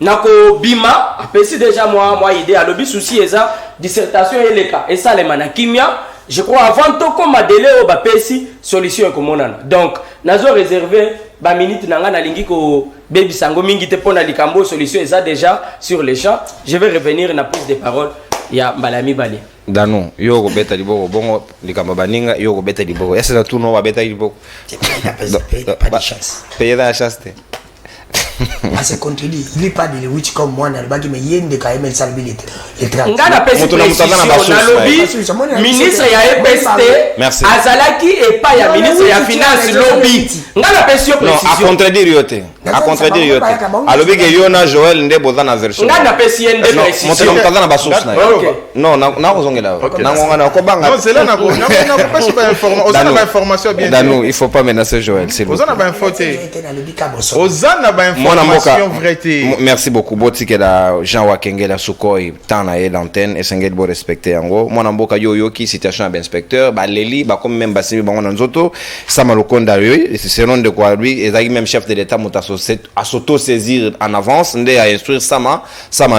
nako bima apesi déjà moi idée à lobby souci eza dissertation eleka et ça les manakimia. Je crois avant tout comme délai au bapesi solution komonana. Donc nazo réservé ba minute nanga na lingi ko baby sango mingi te pona likambo solution eza déjà sur les champs. Je vais revenir na prise de parole ya Balami Bali. Dano yo ko beta liboko bongo likambo baninga yo ko beta liboko. Est-ce que tout no va beta liboko? Pas de chance. Payer la chasse. À ce contredit, il n'est pas de witch comme moi, mais il y a des cas de salabilité. Ngana pesi précision na lobby ministre ya EPST azalaki et pas ya ministre ya finance lobby. Ngana pesi précision. Non, à contredire yote. À contredire yote. A lobby que yona Joël nde bozana version. Ngana pesi ende précision. Moto mutazana na basource na. Non, na kozongela. Na ngona ko banga. Non, c'est là na pas information bien. Dano, il faut pas menacer Joël, c'est bon. Ozana ba info te. Ozana ba information. Merci beaucoup. Botike la Jean Wakengela Sukoi tana et l'antenne et sengel bo respecter yango. Mwana mboka yo ki situation d'inspecteur ba leli ba comme même basimi bango na nzoto sama lokonda lui c'est nom de quoi lui et même chef de l'état mota à s'auto saisir en avance ndé à instruire sama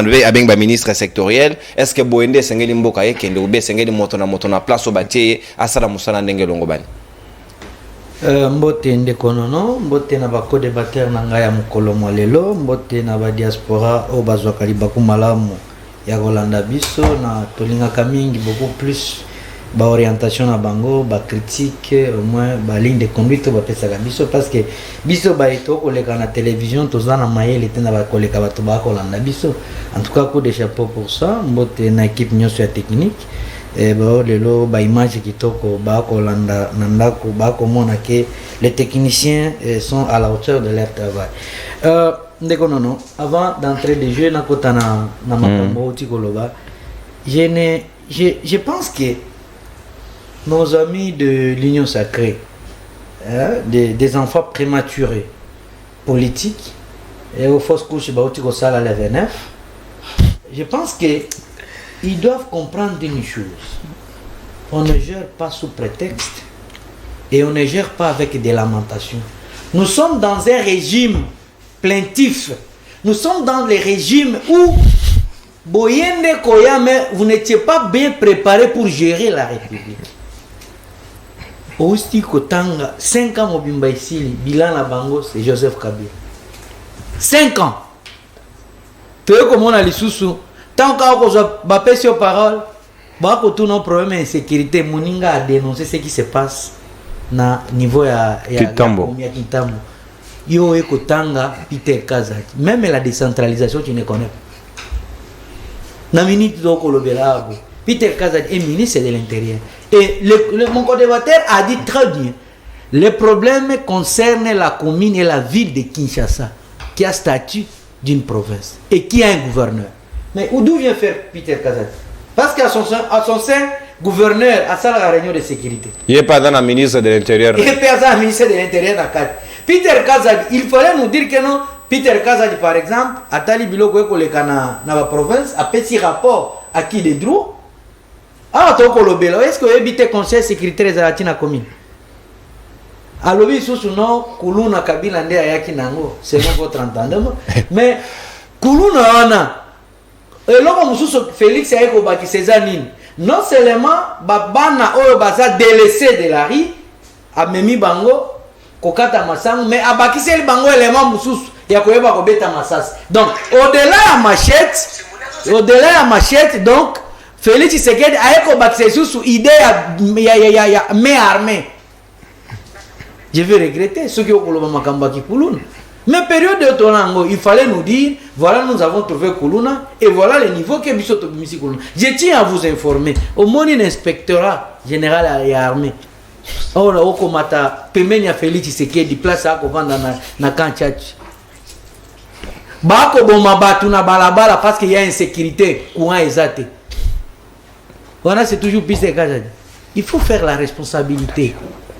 ndé abeng ba ministre sectoriel. Est-ce que boende sengeli mboka yekende ou be sengeli moto na place au batier asala musala ndenge longo bani? Mbote ndeko nono mbote na bako débatteur na ngai ya mokolo mwa lelo mbote na ba diaspora o bazwaka libaku malamu ya kolanda biso na tolingaka mingi beaucoup plus ba orientation na bango ba critique au moins ba ligne de conduite ba pesaka biso parce que biso ba eto koleka na télévision tozana mayele te na ba koleka bato ba kolanda biso en tout cas coup de chapeau pour ça mbote na équipe nyonso ya technique. Et lelo ba image kitoko ba kolanda nandako ba komona que les techniciens sont à la hauteur de leur travail. Ndeko nono avant d'entrer de jeu na kota na makambo tikoloba je pense que nos amis de l'Union sacrée des enfants prématurés politiques et aux fausses couches ba otiko sala le 29 je pense que ils doivent comprendre une chose. On ne gère pas sous prétexte et on ne gère pas avec des lamentations. Nous sommes dans un régime plaintif. Nous sommes dans les régimes où Boyende Koyame, vous n'étiez pas bien préparé pour gérer la République. Ousti Kotanga, 5 ans Mobimba ici, bilan la Bango, c'est Joseph Kabila. 5 ans. Tu vois comment on a les sous-sous. Tant qu'on a pas sur parole, beaucoup de nos problèmes d'insécurité, Moninga a dénoncé ce qui se passe na niveau ya Kitambo. Yo eko tanga Peter Kazadi. Même la décentralisation tu ne connais pas. Na minute do kolobela Peter Kazadi est ministre de l'Intérieur. Et mon co-débatteur a dit très bien. Le problème concerne la commune et la ville de Kinshasa qui a statut d'une province et qui a un gouverneur. Mais d'où vient faire Peter Kazadi? Parce qu'à son sein, gouverneur a ça la réunion de sécurité. Il n'est pas dans la ministre de l'Intérieur. Il n'est pas dans la ministre de l'Intérieur. Peter Kazadi, il fallait nous dire que non. Peter Kazadi, par exemple, à Talibilo, dans la province, a petit rapport à qui des droits. Ah, est-ce que vous habitez conseil sécuritaire de la commune? alobi susu non kuluna kabila nde ayaki nango selon votre entendement mais kuluna wana eloko mususu Félix ayeko baki César nini non seulement babana oyo baza délaissé de la rue amemi bango kokata masango mais abakiseli bango élément mususu ya koyeba kobeta masasi donc au-delà ya machette donc Félix Tshisekedi ayeko baki susu idée ya main armée. Je vais regretter ceux qui ont colobé Makamba qui Kuluna. Mais période de Tonango, il fallait nous dire voilà, nous avons trouvé Kuluna et voilà le niveau que Bisoto Bimisi Kuluna. Je tiens à vous informer. Au moins, l'inspectorat général et armé. On a okomata pemenya Félix Tshisekedi place à Kovanda na Kanchachi. Bako boma batu na balabala parce qu'il y a insécurité courant exaté. Voilà, c'est toujours Peter Kazadi. Il faut faire la responsabilité.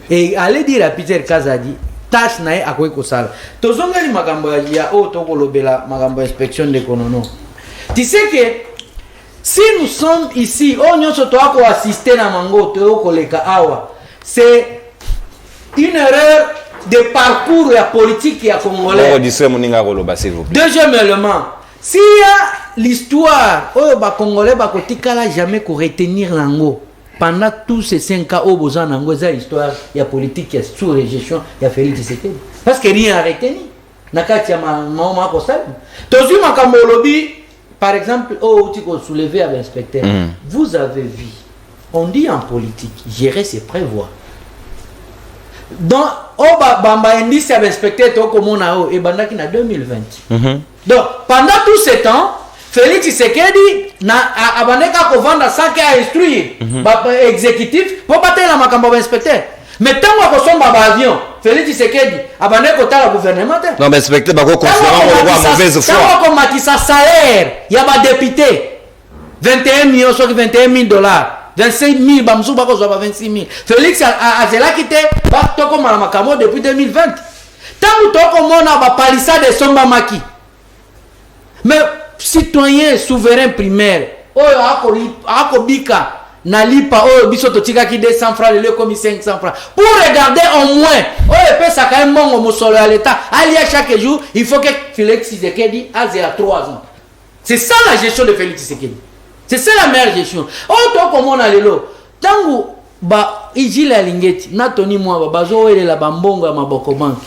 Et aller dire à Peter Kazadi, tâche nae akwe kosala. Tozongeli magambo ya o toko lobela magambo inspection de konono. Tu sais que si nous sommes ici, on nyonso to ako assister na mango to koleka awa. C'est une erreur de parcours ya politique ya congolais. Deuxième élément, s'il y a l'histoire, oh ba congolais ba kotikala jamais ko retenir nango. Pendant tous ces 5 ans, au besoin d'ango, il y a l'histoire, il y a politique, il y a sous-régestion, il y a Félix Tshisekedi. Parce que rien n'a retenu. Nakati ya maoma kosal. Tozu makambo lobby, par exemple, oh tu ko soulever avec l'inspecteur. Vous avez vu, on dit en politique, gérer c'est prévoir. Donc, oh bamba indice avec l'inspecteur to komona o e bandaki na 2020. Donc, pendant tout ce temps, Félix Tshisekedi na abaneka ko vendre sans qu'il a instruit exécutif pour battre la makambo inspecteur. Mais tant qu'on somba ba avion, Félix Tshisekedi abaneka ko tala gouvernement. Non mais inspecteur ba ko conférence on mauvaise foi. Tant qu'on matisa salaire, ya ba député 21 millions sur 21 000 dollars. 25 000 bamzou ba ko zo ba 26 000. Félix a zela quitté ba toko mala makambo depuis 2020. Tant toko mona ba palissade de somba maki. Mais citoyen souverain primaire oyo akobika na lipa oyo biso totika ki 200 francs le comme 500 francs pour regarder au moins oyo pesa quand même mongo mosolo à l'état alia chaque jour il faut que Félix Tshisekedi a 3 ans. C'est ça la gestion de Félix Tshisekedi. C'est ça la meilleure gestion. To komona lelo tangu ba ijila lingeti na Tony Mwaba bazo ele la bambongo ya maboko bank.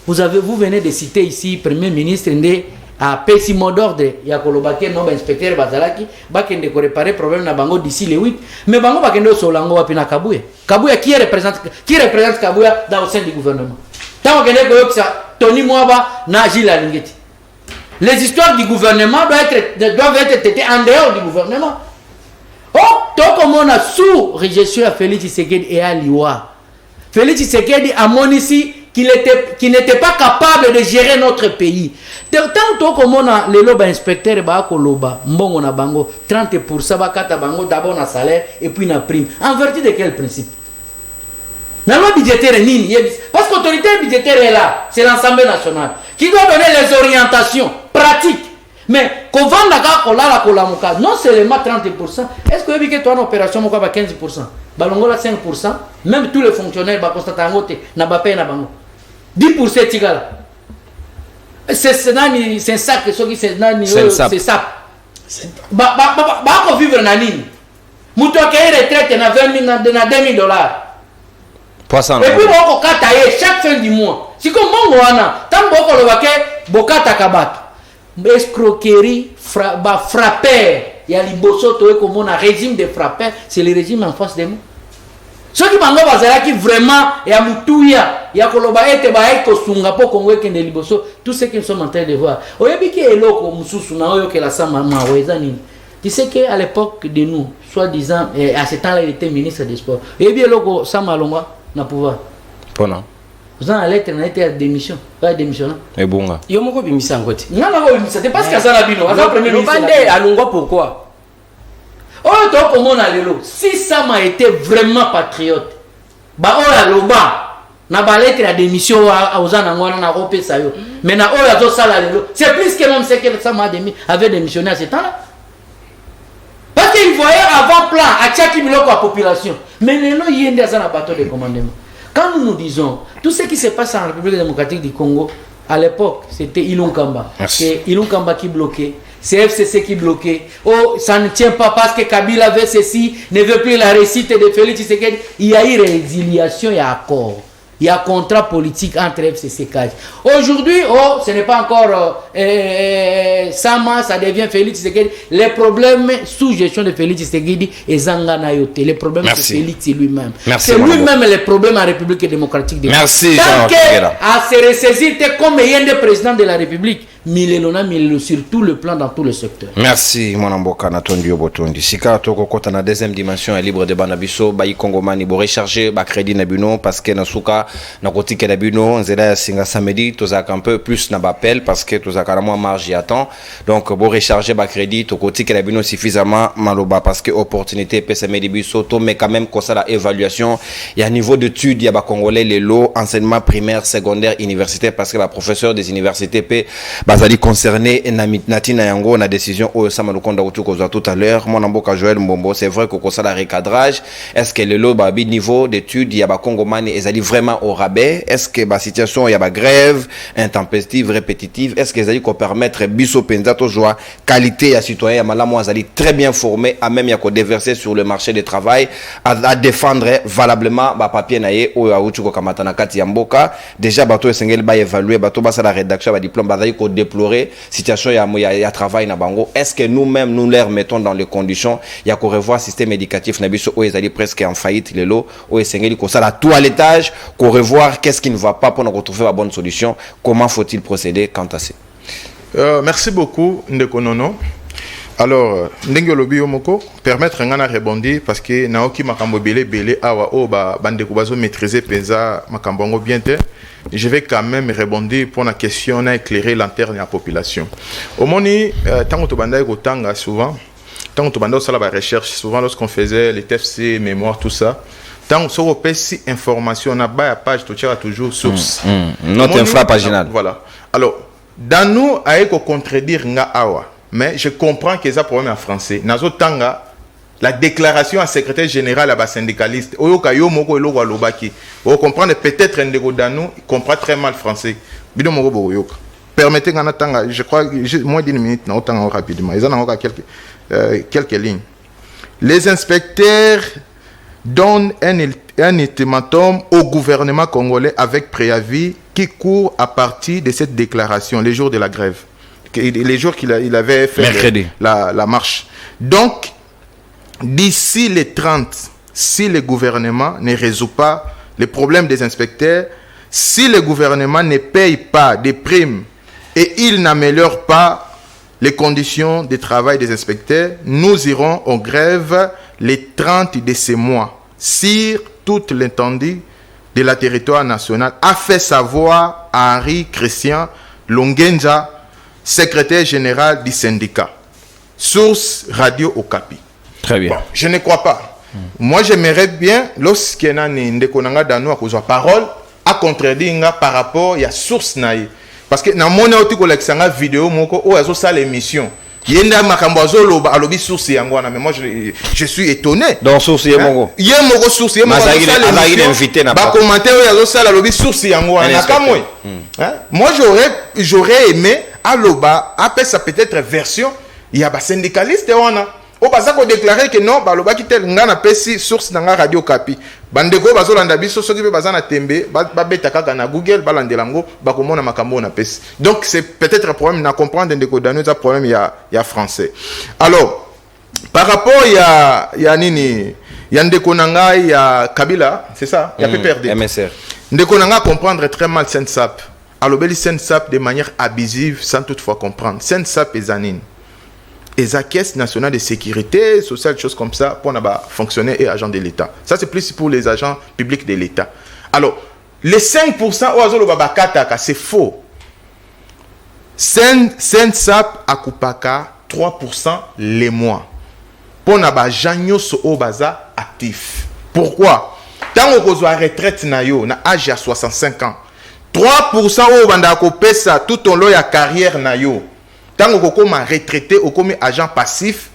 Vous venez de citer ici premier ministre Ndé a pesi mot d'ordre ya kolobake no inspecteur bazalaki bakende ko réparer problème na bango d'ici le 8 mais bango bakende solango wapi na Kabuya qui représente Kabuya dans au sein du gouvernement tant kende ko yoksa Tony Mwaba na Gilles Lingeti. Les histoires du gouvernement doivent être traitées en dehors du gouvernement. Tant comme on a sous régestion à Félix Tshisekedi et à Liwa, Félix Tshisekedi a monissé qu'il n'était pas capable de gérer notre pays. Tant comme on a les lobes inspecteurs ba koloba mbongo na bango 30% ba kata bango d'abord na salaire et puis na prime. En vertu de quel principe? La loi budgétaire nini? Parce que l'autorité budgétaire est là, c'est l'Assemblée nationale qui doit donner les orientations pratiques. Mais qu'on vende la kolamuka non seulement 30%, est-ce que vous avez que toi une opération moka ba 15%, balongola 5%, même tous les fonctionnaires ba constater ngote na ba paye na bango 10% tigala. C'est nani c'est ça que ceux qui c'est nani c'est ça. Ba ko vivre na nini? Muto ka retraite na 20 000 na 2 000 dollars. Et puis on kata chaque fin du mois. Si comme mongo wana, tant boko lo bake bokata kabato. Escroquerie frappeur. Il y a liboso to comme on a régime de frappeur, c'est le régime en face de nous. Ceux qui bango bazala qui vraiment ya mutuya ya koloba ete ba eko sunga po kongo kende liboso, tout ce que nous sommes en train de voir. Oyebi ki eloko mususu na oyo ke la sama maweza nini. Tu sais qu'à l'époque de nous, soi-disant, à ce temps-là, il était ministre des Sports. Oyebi eloko sama longa na pouvoir. Pona. Vous en allez être à démission, pas démissionnant. Et bon. Yo moko bimisa ngoti. Non, c'est parce que ça l'a dit, non. Ça premier ministre. Bande alungwa pourquoi? Oh, donc comment on a l'élo? Si ça m'a été vraiment patriote, bah on a l'oba. Na balette la démission aux anangwana na rope ça yo. Mais na oh yazo ça l'élo. C'est plus que même ce que ça m'a avait démissionné à ce temps-là. Parce qu'il voyait avant plan à chaque miloko à population. Mais l'élo yende ça na bateau de commandement. Quand nous disons tout ce qui se passe en République démocratique du Congo, à l'époque, c'était Ilunkamba. C'est Ilunkamba qui bloquait. C'est FCC qui bloquait. Oh, ça ne tient pas parce que Kabila veut ceci, ne veut plus la réussite de Félix Tshisekedi. Il y a eu résiliation, il y a accord. Il y a contrat politique entre FCC et CAJ. Aujourd'hui, oh, ce n'est pas encore Sama, ça devient Félix Tshisekedi. Les problèmes sous gestion de Félix Tshisekedi et Zangana Yote. Les problèmes de Félix lui-même. C'est lui-même les problèmes en République démocratique. Merci, Tant qu'à se ressaisir comme un président de la République, Milelona Milelo sur tout le plan, dans tout le secteur. Merci, mon amboka Natondi Obotondi. Sika toko kota na deuxième dimension libre de banabiso, bayi Kongomani bo recharger ba crédit na bino parce que na suka na kotike na bino nzela ya singa samedi tozaka un peu plus na bapel parce que tozaka na moins marge ya temps. Donc bo recharger ba crédit to kotike na bino suffisamment maloba parce que opportunité pesa medibiso to mais quand même comme ça la évaluation il y a niveau d'études il y a ba congolais les lots enseignement primaire, secondaire, universitaire parce que ba professeur des universités pe bazali concerné natina yango na décision au samalukonda utuko tout à l'heure mon amboka Joël Mbombo c'est vrai que ça la recadrage est-ce que le lot babi niveau d'études il y a ba congomani ezali vraiment au rabais est-ce que ba situation il y a ba grève intempestive répétitive est-ce que ezali ko permettre biso penza to joie qualité ya citoyen ya malamu azali très bien formé à même ya ko déverser sur le marché du travail à défendre valablement ba papier naie o ya utuko kamata na kati ya mboka déjà bato esengeli ba évaluer bato ba la rédaction ba diplôme bazali ko déplorer situation ya travail na bango est-ce que nous-mêmes nous les mettons dans les conditions il y a qu'on revoit système éducatif na biso o ezali presque en faillite lelo o esengeli ko ça la toilettage qu'on revoir qu'est-ce qui ne va pas pour nous retrouver la bonne solution comment faut-il procéder quant à ça merci beaucoup Ndeko Nono. Alors ndenge lobi yomoko permettre ngana rebondir parce que naoki makambo belé awa o ba bandeko bazo maîtriser penza makambo ngo bien te. Je vais quand même rebondir pour la question na éclairer l'interne de la population. Au moni tant que banda ko tanga souvent tant que banda sala ba recherche souvent lorsqu'on faisait les TFC mémoire tout ça tant que on peut si information na ba page to tira toujours source notre infra paginal voilà. Alors dans nous a ko contredire nga awa mais je comprends que ça problème en français nazo tanga la déclaration à secrétaire général à bas syndicaliste oyoka yo moko eloko alobaki o comprendre peut-être ndeko danou comprend très mal français bido moko boyoka permettez ngana tanga je crois moins d'une minute na otanga rapidement ils en ont quelques lignes les inspecteurs donnent un ultimatum au gouvernement congolais avec préavis qui court à partir de cette déclaration les jours de la grève les jours qu'il avait fait la marche donc d'ici les 30, si le gouvernement ne résout pas les problèmes des inspecteurs, si le gouvernement ne paye pas des primes et il n'améliore pas les conditions de travail des inspecteurs, nous irons en grève les 30 de ce mois. Sur toute l'étendue de la territoire national, a fait savoir à Henri Christian Longenza, secrétaire général du syndicat. Source Radio Okapi. Très bien. Bon, je ne crois pas. Moi, j'aimerais bien, lorsqu'il y a un Danou à parole, à contredire par rapport à la source. Parce que dans mon vidéo, l'émission. Il y a une source, mais moi je suis étonné. Donc, source, il y a une source. Moi, j'aurais aimé, après ça peut-être version, il y a des syndicalistes. O baza ko déclarer que non baloba ki tel ngana pesi source na Radio Kapi bandeko bazolanda biso soki pe bazana tembe ba beta kaka na Google balandela ngo bakomona makambo na pesi donc c'est peut-être un problème na comprendre ndeko dano ça problème ya français alors par rapport ya nini ya ndeko nanga ya Kabila c'est ça ya PPRD MSR ndeko nanga comprendre très mal Sensap alobeli Sensap de manière abusive sans toutefois comprendre Sensap ezanine et la caisse nationale de sécurité sociale, choses comme ça, pour fonctionner et agents de l'État. Ça, c'est plus pour les agents publics de l'État. Alors, les 5% c'est faux. Sensap Akupaka, 3% les mois. Pour les agents actifs. Pourquoi? Tant que vous avez retraite, na âge à 65 ans, 3% au bandako pesa tout au long de la carrière na yo. Tant que vous êtes retraité ou comme agent passif,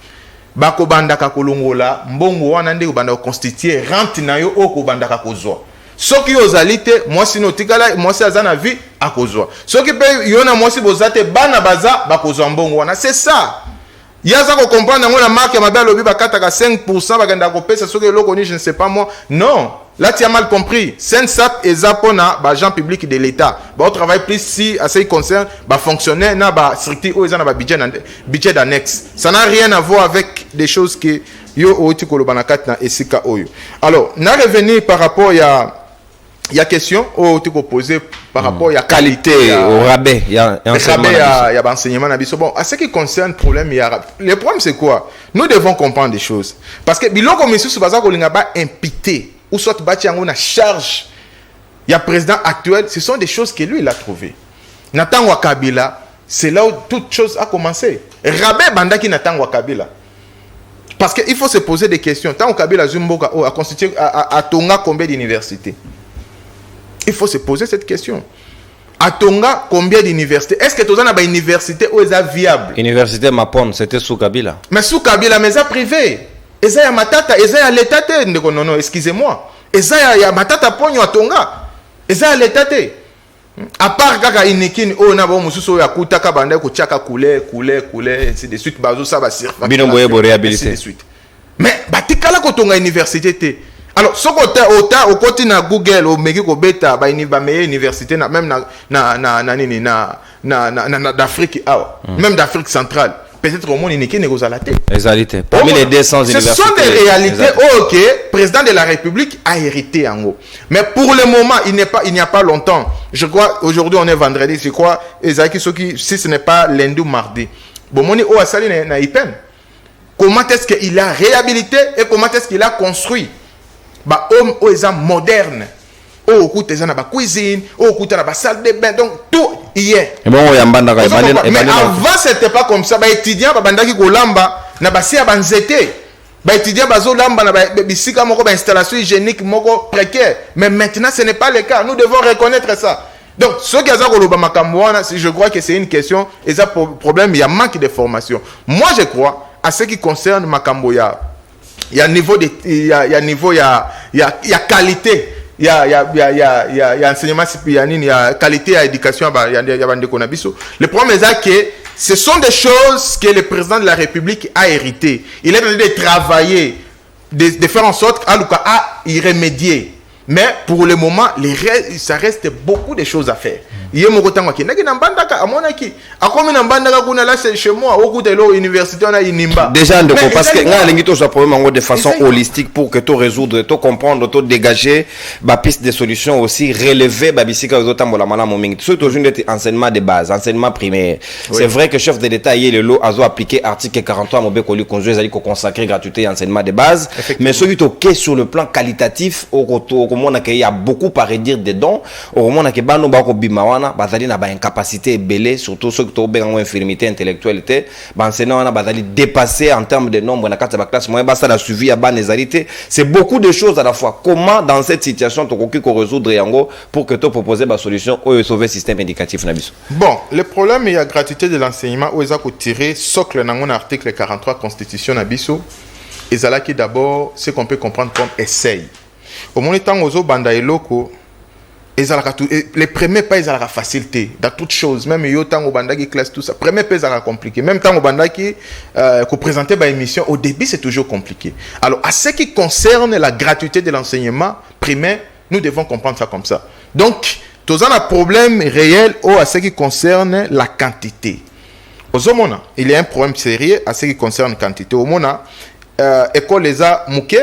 bako bandaka kolongola mbongo wana nde ubanda constituer rente na yo o ko bandaka kozwa. soki ozali te mwasi no tikala mwasi aza na vie akozwa soki pe yo na mwasi boza te bana baza bakozwa mbongo wana c'est ça yaza ko comprendre ngo na marque mabe alobi bakataka 5% bakenda kopesa soki eloko ni je ne sais pas moi non là tu as mal compris Sensap eza pona ba agent public de l'état ba travail plus si à ce qui concerne ba fonctionnaire na ba structure o eza na ba budget d'annexe ça n'a rien à voir avec des choses que yo oti kolobanaka na esika oyo alors na revenir par rapport il y a question au tu poser par rapport à qualité au rabais il y a enseignement na biso bon à ce qui concerne problème le problème c'est quoi nous devons comprendre des choses parce que biloko misusu baza ko linga ba imputé ou soit bati yango na charge il y a président actuel ce sont des choses que lui il a trouvé Natango Kabila c'est là où toute chose a commencé rabais bandaki Natango Kabila parce que il faut se poser des questions tant Kabila Zumboka a constitué à Tonga combien d'universités. Il faut se poser cette question. À Tonga, combien d'universités? Est-ce que tu as une université où est viable? Université Mapon, c'était sous Kabila. Mais sous Kabila, mais ça privé. Et ça y a matata, et ça y a l'état. Non, non, excusez-moi. Et ça y a matata pogno à Tonga. Et ça y a l'état. À part kaka inikin o na bo mususu ya kutaka banda ko chaka couler ainsi de suite bazo ça va servir. Bino boye bo réhabiliter. Mais batikala ko Tonga université te. Alors, ce côté au côté na Google au meki ko beta ba meilleure université na même na d'Afrique même d'Afrique centrale. Peut-être au monde il n'est qu'aux alatés. Exactement. Parmi les 200 universités. Ce sont des réalités OK, président de la République a hérité en haut. Mais pour le moment, il n'y a pas longtemps. Je crois aujourd'hui on est vendredi, je crois si ce n'est pas lundi ou mardi. Bon moni o asali na IPM. Comment est-ce qu'il a réhabilité et comment est-ce qu'il a construit? Bah homme aux moderne. Oh, écoute, ils ont ba cuisine, oh, écoute, ba salle de bain, donc tout y est. Mais avant c'était pas comme ça. Bah étudiant ba bandaki ko lamba na ba sia banzete. Bah étudiant ba zo lamba na ba bisika moko ba installation hygiénique moko précaire. Mais maintenant ce n'est pas le cas. Nous devons reconnaître ça. Donc ceux qui ont koloba makambo wana, je crois que c'est une question et ça problème, il y a manque de formation. Moi je crois à ce qui concerne makambo il y a niveau de il y a niveau il y a qualité. Il y a enseignement il y a qualité à éducation il y a bandeko na biso. Le problème est que ce sont des choses que le président de la République a hérité. Il est en train de travailler de faire en sorte à y remédier. Mais pour le moment, ça reste beaucoup de choses à faire. Il y a beaucoup de temps qui chez moi au de l'université on a inimba. Déjà parce que de façon holistique pour que tu résoudre, tu comprendre, tu dégager ba piste de solutions aussi relever ba bisika aux autres la mala moming. Surtout aujourd'hui enseignement de base, enseignement primaire. C'est vrai que chef de l'État hier le lot a appliqué article 43 mobile coli conjoint ali ko consacrer gratuité enseignement de base, mais celui qui sur le plan qualitatif au il y a beaucoup à redire dedans au moment que bano bako bimawana bazali na ba incapacité belé surtout ceux qui ont une infirmité intellectuelle enseignant na bazali dépassé en termes de nombre na carte de classe moyen basta la suivi à banésalité c'est beaucoup de choses à la fois comment dans cette situation to ko résoudre yango pour que tu proposer ba solution ou sauver le système éducatif na biso. Bon, le problème il y a gratuité de l'enseignement où ils ont tiré socle dans article 43 constitution na biso ezala qui d'abord ce qu'on peut comprendre comme essaye. Au moment où aux banda eloko les premiers pas ils ont la facilité dans toutes choses même yo tango banda qui classe tout ça premier pas ils ont compliqué même tango banda qui présenter ba émission au début c'est toujours compliqué. Alors à ce qui concerne la gratuité de l'enseignement primaire nous devons comprendre ça comme ça. Donc tous un problème réel à ce qui concerne la quantité. Aux homona il y a un problème sérieux à ce qui concerne la quantité. Au mona école les a mouké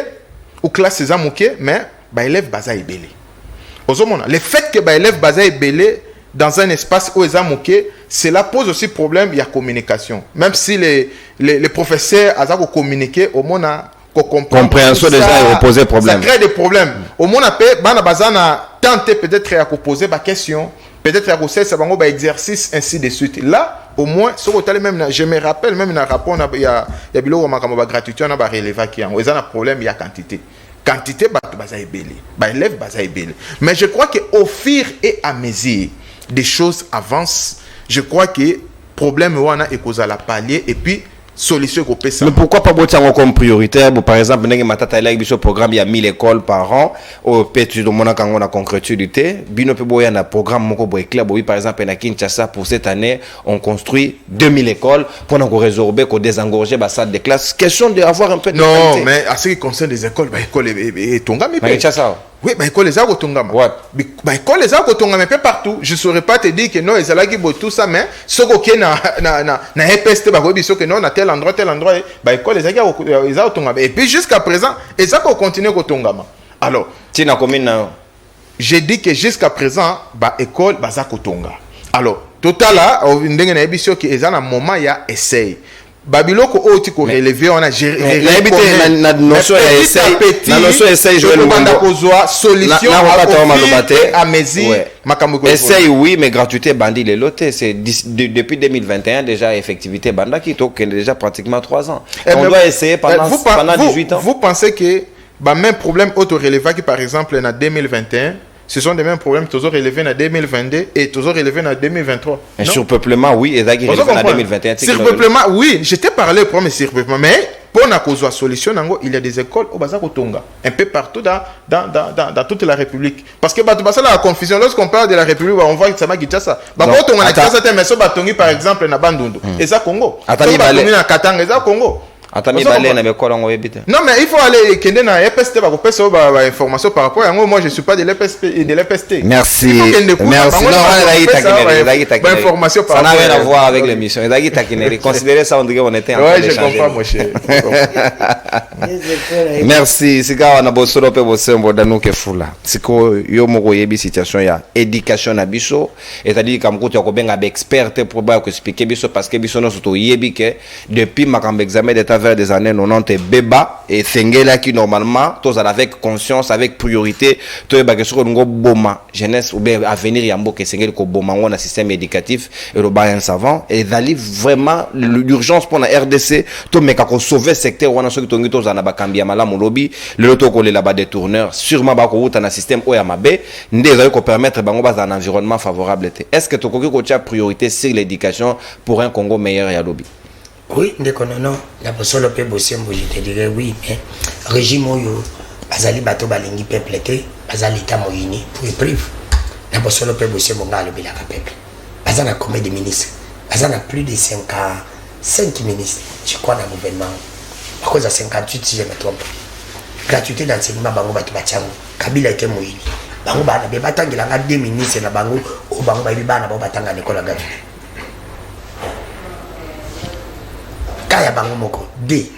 ou classe les a mouké mais ba élève baza ebélé. Le fait que les élèves basés belé dans un espace où ils ont moqué, cela pose aussi problème, il y a communication. Même si les professeurs ont communiqué, au moins compréhension déjà posé problème. Ça crée des problèmes. Au moins tenté peut-être à poser des questions, peut-être à poser des exercices ainsi de suite. Là, au moins, je me rappelle même dans le rapport, il y a des gratuité, on a relevé qui ont un problème, il y a quantité. Quantité élève mais je crois que au fur et à mesure des choses avancent je crois que problème wana et cause à la palier et puis solution ko pesa. Mais pourquoi pas botango comme prioritaire? Par exemple, ndenge matata ila biso programme il y a 1000 écoles par an au petit de mona kango na concrétude bino pe boya na programme moko bo éclair bo par exemple na Kinshasa pour cette année on construit 2000 écoles pour nous résorber ko désengorger ba salle de classe. Question de avoir un peu de non qualité. mais à ce qui concerne les écoles ba école et tonga mi Kinshasa. oui ba école les a tonga ma ba école les a tonga mais peu partout. Je saurais pas te dire que non ils allaient bo tout ça mais ce que na EPST ba ko biso que non na tel endroit ba école les a tonga et puis jusqu'à présent et ça qu'on continue ko tonga ma. Alors tina commune j'ai dit que jusqu'à présent ba école ba za ko tonga. Alors total là ndenge na ebiso ki eza na moment ya essaye babiloko oti ko relever on a na notion ya essaye na notion essaye jouer le banda kozwa solution à mesure makambo ko essaye oui mais gratuité bandi les lotés c'est depuis 2021 déjà effectivité banda qui toque déjà pratiquement 3 ans on doit essayer pendant 18 ans. Vous pensez que même problème auto relevé qui par exemple en 2021 ce sont des mêmes problèmes toujours relevés en 2022 et toujours relevés en 2023. Un surpeuplement, oui, et relevé en 2021. Surpeuplement, oui, je t'ai parlé pour le surpeuplement, mais pour la cause de la solution, il y a des écoles au Bazar Tonga, un peu partout dans toute la République. Parce que la confusion, lorsqu'on parle de la République, on voit que ça m'a dit ça. Par exemple, na Bandundu, et ça Congo. Na Katanga, et ça Congo. Non mais il faut aller kende na EPST ba kopesa ba information par rapport à moi je suis pas de l'EPST. Merci. Merci. Non, la information par rapport. Ça n'a rien à voir avec l'émission. Considérez ça on dirait on était en train de changer. Ouais, je comprends mon cher. Merci. Sika na bosolo pe bosembo danuke fula. Siko yo moko yebi situation ya éducation na biso, c'est-à-dire comme ko ko benga ba expert pour ba ko expliquer biso parce que biso no soto yebi que depuis makambo examen d'état vers des années 90 béba et Sengela qui normalement tous avec conscience avec priorité to ba que sur ngo boma jeunesse ou bien avenir yambo que Sengela ko boma on a système éducatif et le bain savant et dali vraiment l'urgence pour la RDC to meka ko sauver secteur wana so to ngito za na bakambia malamu lobby le loto ko le là-bas des tourneurs sûrement ba ko uta na système oyamabe ndeza ko permettre bango ba un environnement favorable. Est-ce que to ko tia priorité sur l'éducation pour un Congo meilleur ya lobby? Oui, non, la personne peut bosser, je te dirais oui, mais régime oyo, bazali bato balingi peuple te, bazali état moyini pour prive. La personne peut bosser mon gars le bilaka peuple. Bazana combien de ministres? Bazana plus de 5 ministres, je crois dans le gouvernement. À cause de 58 si je me trompe. Gratuité d'enseignement bango bato bachango. Kabila était moyini. Bango bana be batangela nga 2 ministres na bango o bango ba bana ba batanga l'école gratuite. Kaya bango moko D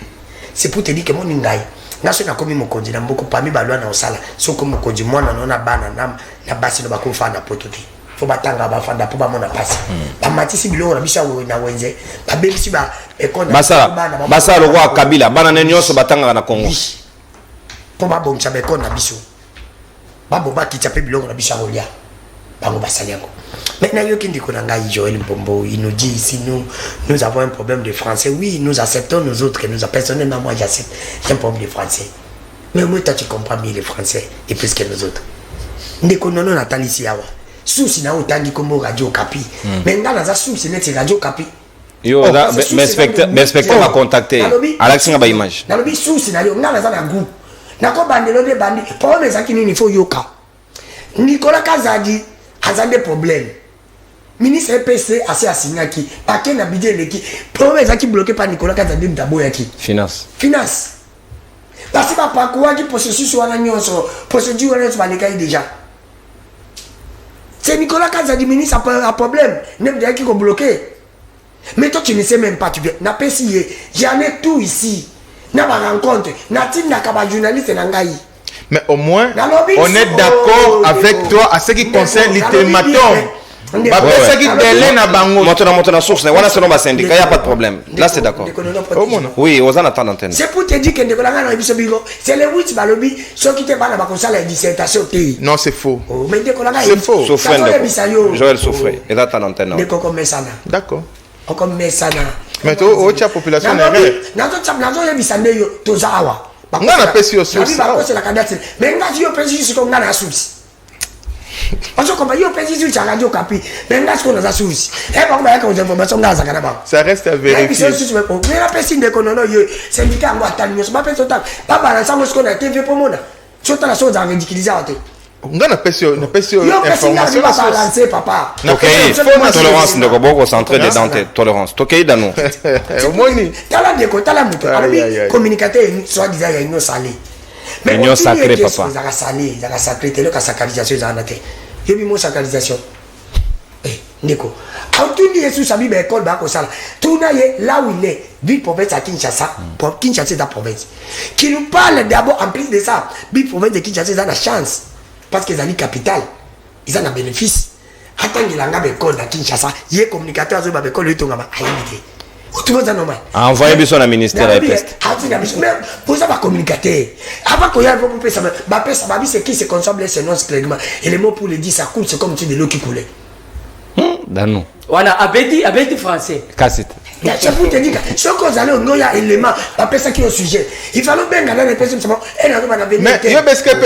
c'est pour te dire que mon ngai ngaso na komi mokonzi na mboko pami balwa na osala soko mokonzi mwana na bana na basi no bakofa na pototi fo batanga ba fanda po ba mona pasi ba matisi bilo na bisha na wenze ba bebisi ba ekona basa lo kwa Kabila bana nenyoso batanga na Congo po ba boncha be kona biso babo ba kitchape bilo na bisha olia bango basali yango. Maintenant, Joël Mbombo, il nous dit ici, nous avons un problème de français. Oui, nous acceptons nous autres, que nous personnellement, moi j'accepte, j'ai un problème de français. Mais moi, toi, tu comprends mieux les français, et plus que nous autres. Nous connaissons Nathalie ici, souci na otangi comme radio Kapi. Mais dans la souci, c'est radio Kapi. Yo, mes spectateurs m'a contacté. Alexis n'a pas image. Dans le souci, na yo, na la groupe. Na ko bandelo de bandi, pour mes akini il faut yoka. Nicolas Kazadi a des problèmes. Ministre EPC assez assigné qui pas qu'un budget l'équipe problème qui bloqué par Nicolas Kazadi d'abord qui finance parce que pas quoi qui processus ou un procédure on déjà c'est Nicolas Kazadi ministre a problème même déjà qui ont bloqué mais toi tu ne sais même pas tu viens n'a pas essayé j'en ai tout ici n'a pas rencontre n'a pas journaliste n'angai. Mais au moins on est d'accord avec toi à ce qui concerne l'ultimatum. Montre source, voilà selon ma syndicat, il n'y a pas de problème. Là, c'est d'accord. Oui, on attend l'antenne. C'est pour te dire que c'est le 8 balobi, ceux qui te parlent de la dissertation. Non, c'est faux. C'est faux. Joël souffrait. Et là, t'as l'antenne. D'accord. On met ça. Mais tu as la population on a pesi au source. Mais on a dit au président qu'on a la source. Parce que yo président sur radio capi, mais là ce qu'on a souci. Et par contre, quand informations dans Zakana. Ça reste à vérifier. Mais la personne de konono yo syndicat moi tani, c'est pas personne tani. Papa la ça ce qu'on a TV pour moi. Sur la chose à ridiculiser à nga na pesi information pas balancer papa. OK, tolérance ndeko boko centré dedans tolérance. OK dano. Omoni. Tala ndeko tala muto. Arabi communicateur soit disant il no salé. Mais Union sacrée papa. Ça salé, ça sacré tele ka sacralisation za naté. Yebi mo sacralisation. Ndeko. Quand tu dis Yesu sabi be école ba ko sala. Tout na ye là où il est, ville province à Kinshasa, pour Kinshasa la province. Qui nous parle d'abord en plus de ça, ville province de Kinshasa ça la chance. Parce qu'ils ont une capitale, ils ont un bénéfice. Attends qu'il a une école à Kinshasa, il y a un communicateur qui a une école à Haïti. Tout le monde est normal. Envoyez besoin au ministère de la Mais vous avez un communicateur. Avant qu'il y ait un peu de ça, c'est qui se consomme les séances clairement. Et les mots pour le dire, ça coule, c'est comme si de l'eau qui coulait. Dano. Voilà, abeti français. Cassette. C'est pour te dire que ce qu'on a là, il y a un élément, après ça qui est au sujet. Il fallait bien garder les personnes, elle a venir. Mais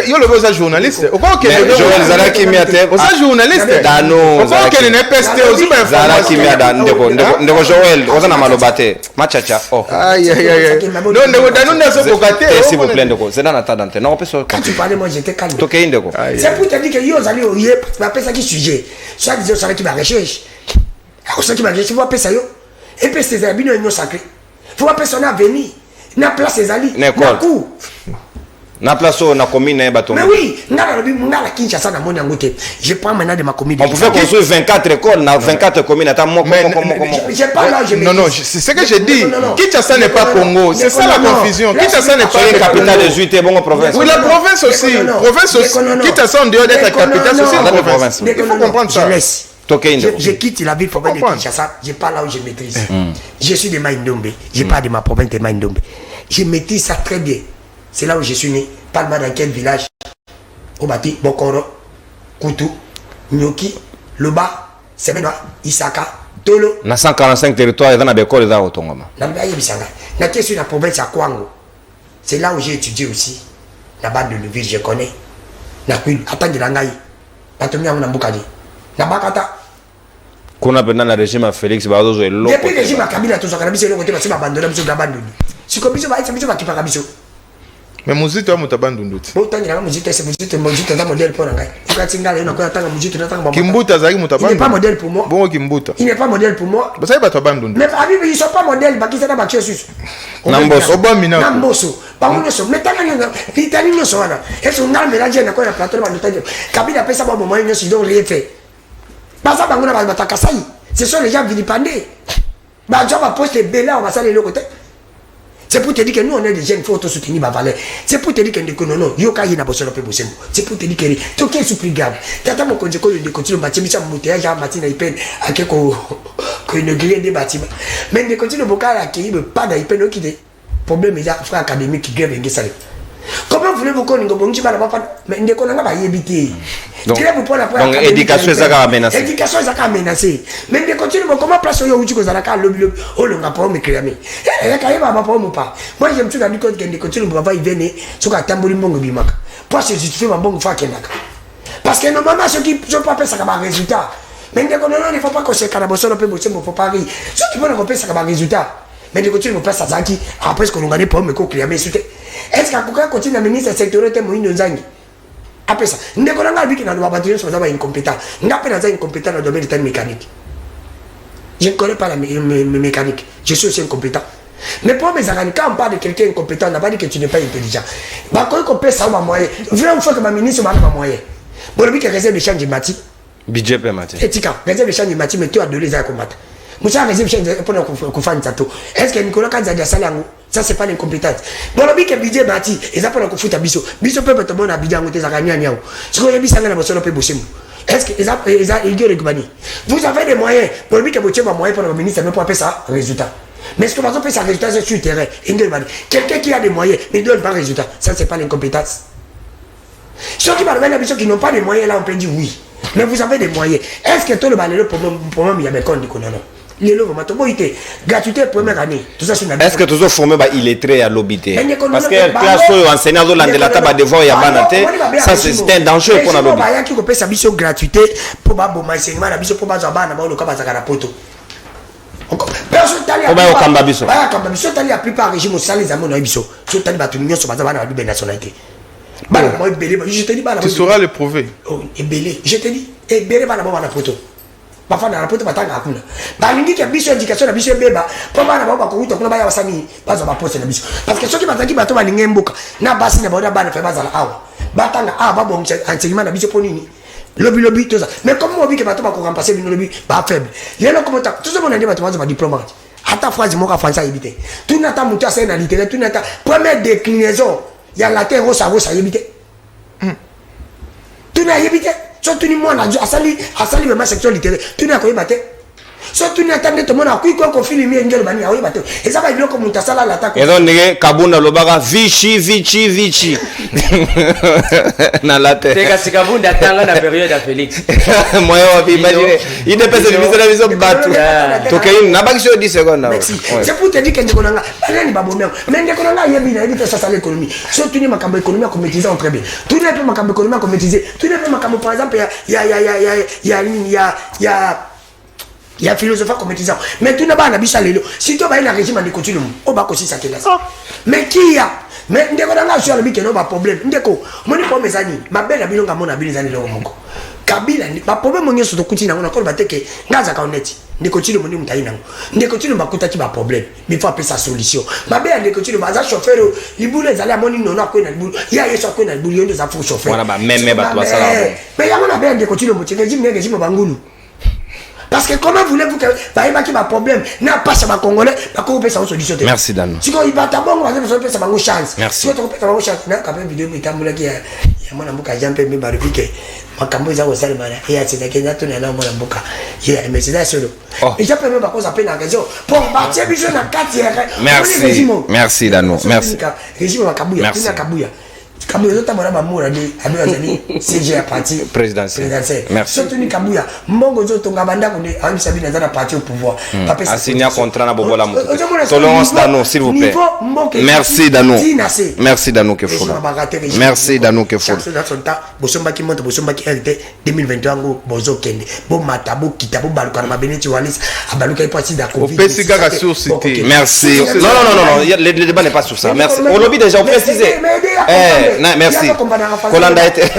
yo le beau journaliste. Au quoi que Joël Zara qui m'y a été. Au journaliste. Dano. Au quoi que n'est pas testé aussi pas Zara qui m'y a ndeko Joël, on a malobate. Machacha. Oh. Aïe aïe aïe. Non, ndeko Dano n'a pas bokate. S'il vous plaît ndeko, c'est dans la table. Non, on peut se. Quand tu parlais moi j'étais calme. OK ndeko. C'est pour te dire que yo allez au yep, après ça qui sujet. Soit disons ça qui va recherche. Alors ça qui va recherche, faut appeler ça yo. Et puis ces habits non sacré. Faut appeler son avenir. Na place ses alliés. Na coup. Na place na commune bateau. Mais oui, ngala Kinshasa na moni ngote. Je prends maintenant de ma commune. On pouvait construire 24 écoles, na 24 communes attends moi j'ai pas là je Non, c'est ce que j'ai dit. Kinshasa n'est pas Congo, c'est ça la confusion. Kinshasa n'est pas la capitale de Zuité, bon province. Oui, la province aussi. Province aussi. Kinshasa en dehors d'être la capitale, c'est aussi la province. Il faut comprendre ça. Je quitte la ville province de Kinshasa, je pas là où je maîtrise. Je suis de Maïndombe, je pas de ma province de Maïndombe. Je maîtrise ça très bien. C'est là où je suis né. Parle-moi dans quel village? Obati, Bokoro, Koutou, Nyoki, Loba, Semenoa, Isaka, Tolo. Na 145 territoires, il y a des écoles dans Otongoma. Na suis la province à Kwango. C'est là où j'ai étudié aussi. La bande de ville, je connais. Na Kouil, attends de l'angaï. Patomia Mnambukadi. Na Bakata. Qu'on a pendant le régime à Félix Badozo et l'autre. Depuis le régime à Kabila, tout ça, c'est le côté, c'est abandonné, c'est abandonné. Si comme ça, c'est pas qui parle. Mais muzito wa mutabandunduti. Bon tangira muzito c'est muzito dans modèle pour ngai. Ukatinga leo nakoya tanga muzito natanga bamba. Kimbuta zaki mutabandunduti. Il n'est pas modèle pour moi. Bon Kimbuta. Il n'est pas modèle pour moi. Ba sai ba tabandunduti. Mais Habib ils sont pas modèle ba kisana ba kiesus. Namboso Obamina. Namboso. Ba ngoso metanga nyanga. Pitani nyoso wana. Eso ngal mélange na ko na plateau ba ndotaje. Kabila pesa ba moment nyoso donc rien fait. Ba ça ba ngona ba batakasai. Ce sont les gens vilipendés. Ba job va poster bela on va saler le côté. C'est pour te dire que nous on est des jeunes, il faut soutenir ma valeur. C'est pour te dire que non, yoka yina bossolo pe bossemo. C'est pour te dire que tu es sous plus grave. Tata mon konjeko de continuer bâtiment ça monter ya matina ipen akeko ko inaugurer des bâtiments. Mais de continuer bokala qui pas d'ipen qui des problèmes ya frère académique qui grève ngesa. Comment voulez-vous qu'on ngobongi ba pas mais ndeko nanga ba yebité. Donc éducation ça a menacé. Éducation ça a menacé. Mais de continuer comment place yo uti ko zalaka lobby o longa pas me créer. Eh kaiba ba pas mo pas. Moi j'aime tout la du code que de continuer ba va y venir sur ka tamboli mbongo bimaka. Pour se justifier ma mbongo fa kenaka. Parce que normalement ceux qui sont pas ça comme résultat. Mais de non il faut pas que c'est canabosolo pe bossemo pour Paris. Ceux qui veulent qu'on ça comme résultat. Mais de continuer pas ça zaki après ce qu'on gagne pas me ko créer mais est-ce qu'à continuer à ministre secteur te moïno nzangi après ça ndeko nanga biki na babatio so zaba incompétent ngape na za incompétent dans le domaine de la mécanique. Je ne connais pas la mécanique, je suis aussi incompétent. Mais pour mes amis, quand on parle de quelqu'un incompétent, on n'a pas dit que tu n'es pas intelligent. Bah quand on peut ça ma moyen, vraiment fois que ma ministre m'a moyen. Bon le but que réserve de champ du mati. Budget pe mati. Etika, réserve de champ du mati mais tu as donné ça combattre. Moussa réserve champ pour qu'on fasse ça tout. Est-ce que Nicolas Kanzadia Salango ça c'est pas l'incompétence. Bon le but que budget mati et ça pour qu'on fout à biso. Biso peut te bon Abidjan ngote za kanya nyao. Ce qu'on a dit ça na bosolo pe bosimo. Est-ce que vous avez des moyens pour lui que vous avez des moyens pour le ministre pour appeler ça résultat. Mais est-ce que vous avez ça résultat sur le terrain? Quelqu'un qui a des moyens mais ne donne pas résultat. Ça c'est pas l'incompétence. Ceux qui m'ont qui n'ont pas de moyens là on peut dire oui. Mais vous avez des moyens. Est-ce que tout le balai pour moi il y a des comptes du non? les lots vraiment bon été gratuité première année tout ça c'est une est-ce que tu as formé illettré à l'obité parce que classe où enseignant de la table devoir ya banate ça c'est un danger pour la lobby ba qui kopesa biso gratuité pour ba bon enseignement na biso pour ba bana ba loka ba zakana poto personne tali on va au kamba biso ba kamba biso tali la plupart régime au les amono biso so tali ba tout nyonso ba bana ba nationalité bana moi belé je te dis bana tu sauras le prouver et belé je te dis et belé bana ba na poto bafana na poto batanga hakuna balingi ke biso éducation na biso beba po bana ba ko uto kuna ba ya wasani bazo ba poste na biso parce que soki bataki bato balingi mboka na basi na ba bana fe bazala awa batanga ba bon enseignement na biso po nini lobby tout ça mais comme moi que bato ba ko remplacer bino lobby ba faible lelo comme tout ce monde a dit bato ba diplomate ata phrase mo ka français éviter tout nata mutu asa na littéraire tout nata première déclinaison ya la terre rosa éviter tout na éviter surtout ni moi asali vraiment section littéraire tu n'as pas battu surtout ni attendre tout le monde a quoi qu'on filme bien ngelo bani awe battu et ça va bien comme ta sala l'attaque et donc nge kabunda lobaka vichi na la tête c'est que kabunda tanga na période à Félix moi imagine il dépêche de viser la vision battu donc il n'a pas que 10 secondes c'est pour te dire que ndeko nanga bana ni babomel mais ndeko nanga yebi na yebi ça ça l'économie surtout ni makambo économie comme maîtriser très bien tout n'est pas makambo économie comme maîtriser tout n'est pas makambo par exemple il y a philosophie comme maîtrisant mais tout n'est pas na bisa lelo si tu vas na régime de continue on va aussi ça classe mais qui a mais ndeko nanga sur le bikeno ba problème ndeko moni po mesani mabela bilonga mona bilizani lo moko kabila ni ba problème ngi so to kutina ngona ko bateke ngaza ka honnête ndeko tilo moni mutayi nango ndeko tilo bakuta ki ba problème mais faut appeler sa solution mabela ndeko tilo baza chauffeur libule zali amoni nono ko na libule ya yeso ko na libule ndo za fou chauffeur wana ba même ba toi ça mais ya mona bela ndeko tilo mutike jimi bangulu. Parce que comment voulez-vous que Baïba qui va problème n'a pas ça va congolais pas qu'on peut sa solution. Merci Dan. Si on y va d'abord on va faire ça une chance. Merci. Si on peut faire une chance na quand même vidéo mais tambola qui ya mwana mboka jampe me barubike makambo za ko sala mana et ya tsena kenya to na mwana mboka ya mais c'est solo. Et j'ai pas même pas ça peine en raison pour partir biso na 4 Merci Dano. Merci. Régime wa Kabuya, na Kabuya. Kabuya zota mwana mamura ni abazali CG ya parti présidentiel. Merci. Surtout ni Kabuya mbongo zoto ngabanda ko ni ami sabina za na parti au pouvoir. A signé un contrat na bobola mutu. Tolérance Dano s'il vous plaît. Merci Dano. Merci Dano que fou. Merci Dano que fou. Bosomba ki monte bosomba ki RT 2021 ngo bozo kende. Bo matabo kitabo baluka na mabeneti walis abaluka ipasi da Covid. Merci. Non, le débat n'est pas sur ça. Merci. On l'a déjà précisé. Merci. Kolanda était.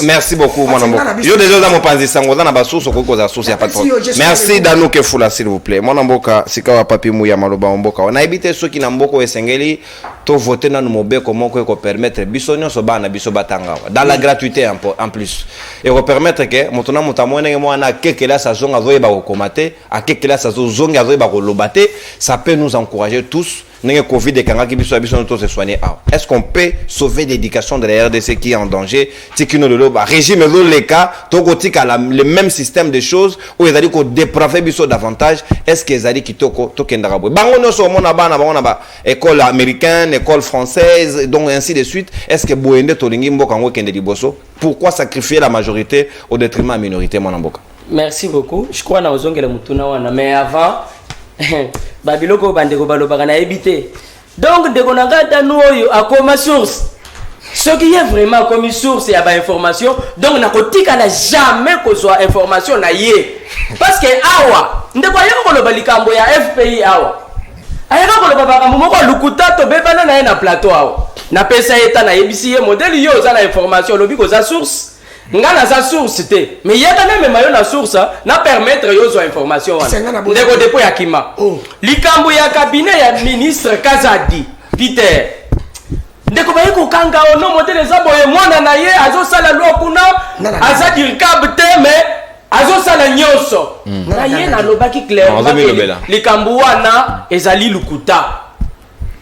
Merci beaucoup mon amour. Yo déjà dans mon panzi sango dans ba source ko za source y a pas de problème. Merci Dano que fula s'il vous plaît. Mon amboka sikawa papi muya maloba mboka. On a habité ceux qui na mboko esengeli to voter na mobe comment ko permettre bisonyo so bana biso batanga dans la gratuité en plus. Et ko permettre que motona mutamone mwana kekela sa zonga zo ba ko komate a kekela sa zonga zo ba ko lobate ça peut nous encourager tous. Est-ce qu'on peut sauver l'éducation de la RDC qui est en danger? Régime les cas, le même système de choses où ils ont dépravé davantage. Est-ce qu'ils ont dit qu'ils ont école américaine, école française, donc ainsi de suite. Est-ce que pourquoi sacrifier la majorité au détriment de la minorité? Merci beaucoup. Je crois que mais avant. Babiloko bandeko balobaka na ebité donc de konanga danu oyo akoma source ce qui est vraiment comme source ya ba information donc na kotika na jamais ko soit information na ye parce que awa ndeko ayeko koloba likambo ya FPI awa ayeko koloba bakambo moko lukuta to bebana na na plateau awa na pesa eta na ebisi ye modèle yo za na information lobi ko za source ngana za source te mais yaka même mayo na source na permettre yo zo information wana ndeko depo ya kima likambo ya cabinet ya ministre Kazadi Peter ndeko baye ko kanga ono modèle za boye mwana na ye azo sala lwa kuna aza dirkab te mais azo sala nyoso na ye na lobaki clair likambo wana ezali lukuta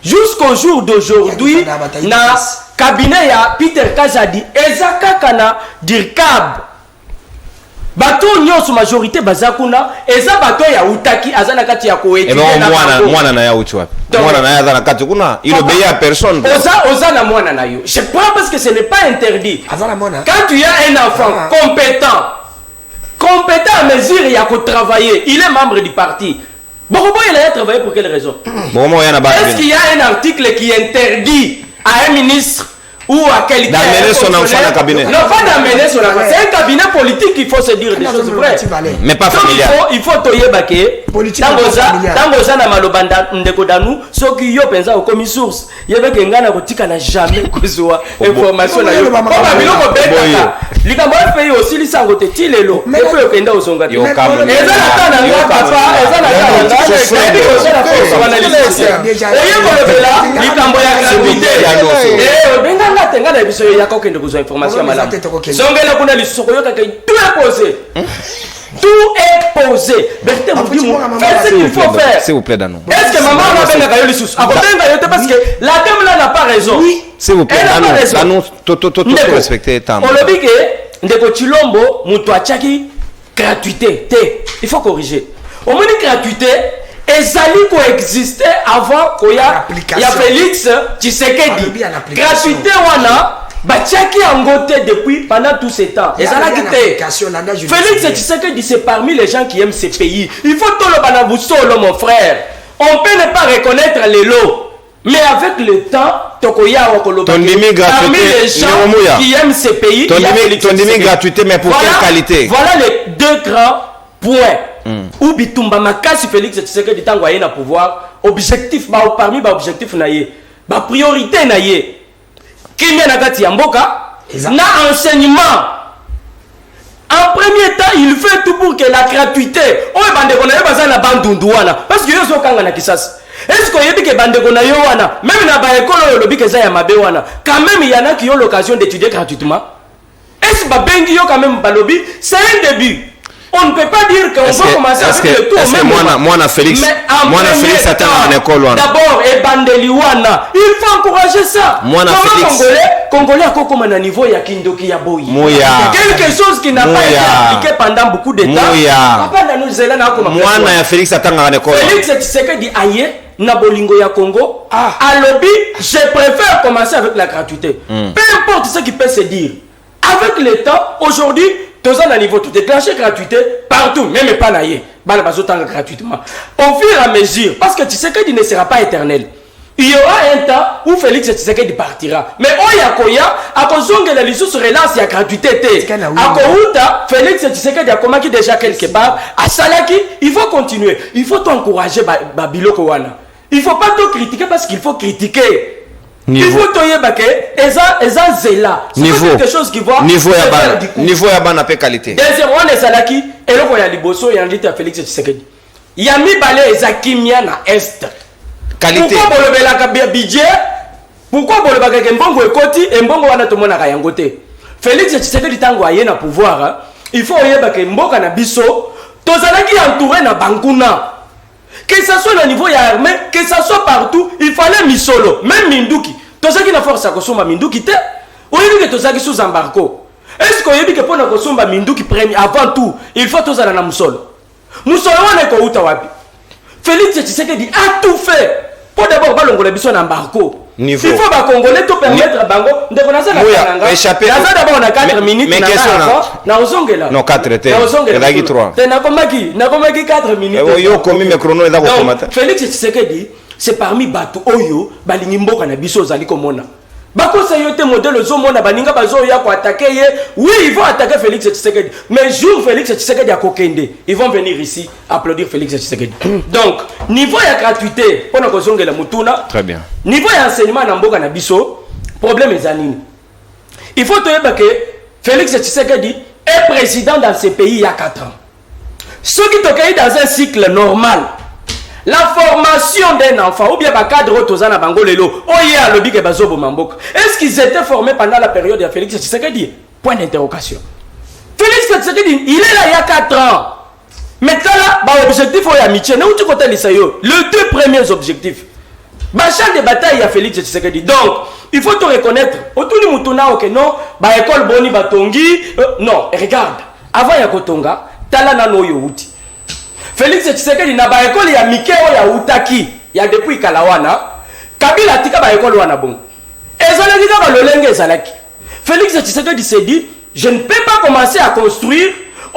jusqu'au jour d'aujourd'hui na cabinet ya Peter Kazadi ezakaka na dirkab bato nyonso majorité bazakuna eza bato ya utaki azana kati ya koeti na mwana na ya uchi wapi mwana na ya azana kati kuna il obéit à personne oza na mwana na yo je crois parce que ce n'est pas interdit azana mwana quand tu as un enfant compétent mesure il y a travailler, il est membre du parti. Bokobo il a travaillé pour quelle raison? Est-ce qu'il y a un article qui interdit à un ministre ou à quelqu'un d'amener son enfant dans le cabinet? Non, pas d'amener son enfant. C'est un cabinet politique, il faut se dire des choses vraies. Mais pas familial. Il faut toyer baké. Tangoza na malobanda ndeko danu soki yo penza okomi source. Yebe ngana kotika na jamais kozwa information na yo. Comme biloko beka. Likambo fait aussi lisango te tilelo. Et puis okenda osonga. Yo kambo. Eza na tana nga papa, eza na tana nga. Oyo kolobela likambo ya gratuité. Tenga na biso ya kokende kuzo information malamu. Zongela kuna lisoko yo kaka tout est posé. Tout est posé. Berté Moudimou, faites ce qu'il faut faire. S'il vous plaît Danou. Est-ce que maman va benga kayo lisous? Akobenga yote parce que la dame là n'a pas raison. S'il vous plaît Danou, tout respecter tam. On le dit que ndeko Chilombo muto achaki gratuité. Il faut corriger. Au moins gratuité ezali coexister avant koya ya Félix Tshisekedi. Gratuité wana batiaki angote depuis pendant tout ce temps. Ezala kité. Félix Tshisekedi c'est parmi les gens qui aiment ce pays. Il faut tout le banabusolo mon frère. On peut ne pas reconnaître les lots. Mais avec le temps, tokoya wakoloba. Parmi les gens qui aiment ce pays, ton demi gratuité mais pour quelle qualité? Voilà les deux grands points. Ou bitumba makasi Félix Tshisekedi tango aye na pouvoir objectif ba parmi ba objectif na ye ba priorité na ye kimia na kati ya mboka na enseignement. En premier temps il fait tout pour que la gratuité oyo bandeko na yo baza na bandundu wana parce que yo zo kanga na kisasi. Est-ce que yebi ke bandeko na yo wana même na ba école yo lobi ke za ya mabe wana quand même il y en a qui ont l'occasion d'étudier gratuitement. Est-ce ba bengi yo quand même balobi c'est un début. On ne peut pas dire qu'on va commencer avec le tout. Est-ce que moi Félix attend en école? D'abord, et Bandeliwana, il faut encourager ça. Moi Félix. Congolais à quoi comme un niveau ya Kindoki ya Boyi. Quelque chose qui n'a pas été appliqué pendant beaucoup de temps. Moi Félix attend en école. Félix Tshisekedi aye na bolingo ya Congo. À lobby, je préfère commencer avec la gratuité. Peu importe ce qui peut se dire. Avec le temps, aujourd'hui, tous à niveau tout déclenché gratuité partout, même pas naïe. Gratuitement. Au fur et à mesure, parce que Tshisekedi ne sera pas éternel. Il y aura un temps où Félix Tshisekedi partira. Mais Oyakoya, à cause de la licence relance, il y a gratuité. À Kouta, Félix Tshisekedi a commencé déjà quelque part. À Salaki, il faut continuer. Il faut t'encourager, Babilo Kowana. Il ne faut pas te critiquer parce qu'il faut critiquer. Il faut toyer baké, eza zela. Niveau. Quelque chose qui voit. Niveau ya ban appel qualité. Deuxième on est salaki et le voya liboso et andite à Félix Tshisekedi. Yami balé eza kimia na est. Qualité. Pourquoi bolobela ka budget? Pourquoi bolobaka ke mbongo ekoti et mbongo wana to mona ka yangote? Félix Tshisekedi tango aye na pouvoir, il faut yeba ke mboka na biso tozalaki entouré na bankuna. Que ça soit au niveau de l'armée, que ça soit partout, il fallait Misolo, même Minduki. Tout ça qui n'a force à consommer Minduki, ou il dit que tout ça qui sous embargo. Est-ce qu'on dit que pour nous consommer Minduki avant tout, il faut tout ça dans la Moussolo? Moussolo, on est où Tawapi? Félix Tshisekedi a tout fait pour d'abord ballon la mission embargo. Il faut que Congolais te permettre à Bango de connaître la Kananga. Échapper. D'abord on a 4 minutes. Mais question na ozongela. Non 4 était. Il a 3. Na komaki 4 minutes. Yo komi me chrono eza ko komata. Félix Tshisekedi c'est parmi bato oyo balingi mboka na biso zali komona. Bakosa yote modèle zomona baninga bazo ya ko attaquer ye. Oui, ils vont attaquer Félix Tshisekedi. Mais jour Félix Tshisekedi a kokende, ils vont venir ici applaudir Félix Tshisekedi. Donc, niveau ya gratuité, pona kozongela mutuna. Très bien. Niveau ya enseignement na mboka na biso, problème ezanini. Il faut te dire que Félix Tshisekedi est président dans ce pays il y a 4 ans. Ceux qui toquent dans un cycle normal, la formation d'un enfant, ou bien un cadre Tozana Bangolelo, est-ce qu'ils étaient formés pendant la période de Félix Tshisekedi? Point d'interrogation. Félix Tshisekedi, il est là il y a 4 ans. Maintenant, l'objectif est amitié. Les 2 premiers objectifs. Champ de bataille à Félix Tshisekedi. Donc, il faut te reconnaître. Autour du Mutuna, ok, non, école Boni Batongi. Non, regarde. Avant Yakotonga, Talana no Youti. Félix Tshisekedi na ba école ya Mikeo ya Utaki ya depuis Kalawana Kabila tika ba école wana bon ezalaki ka ba lolenge ezalaki. Félix Tshisekedi s'est dit je ne peux pas commencer à construire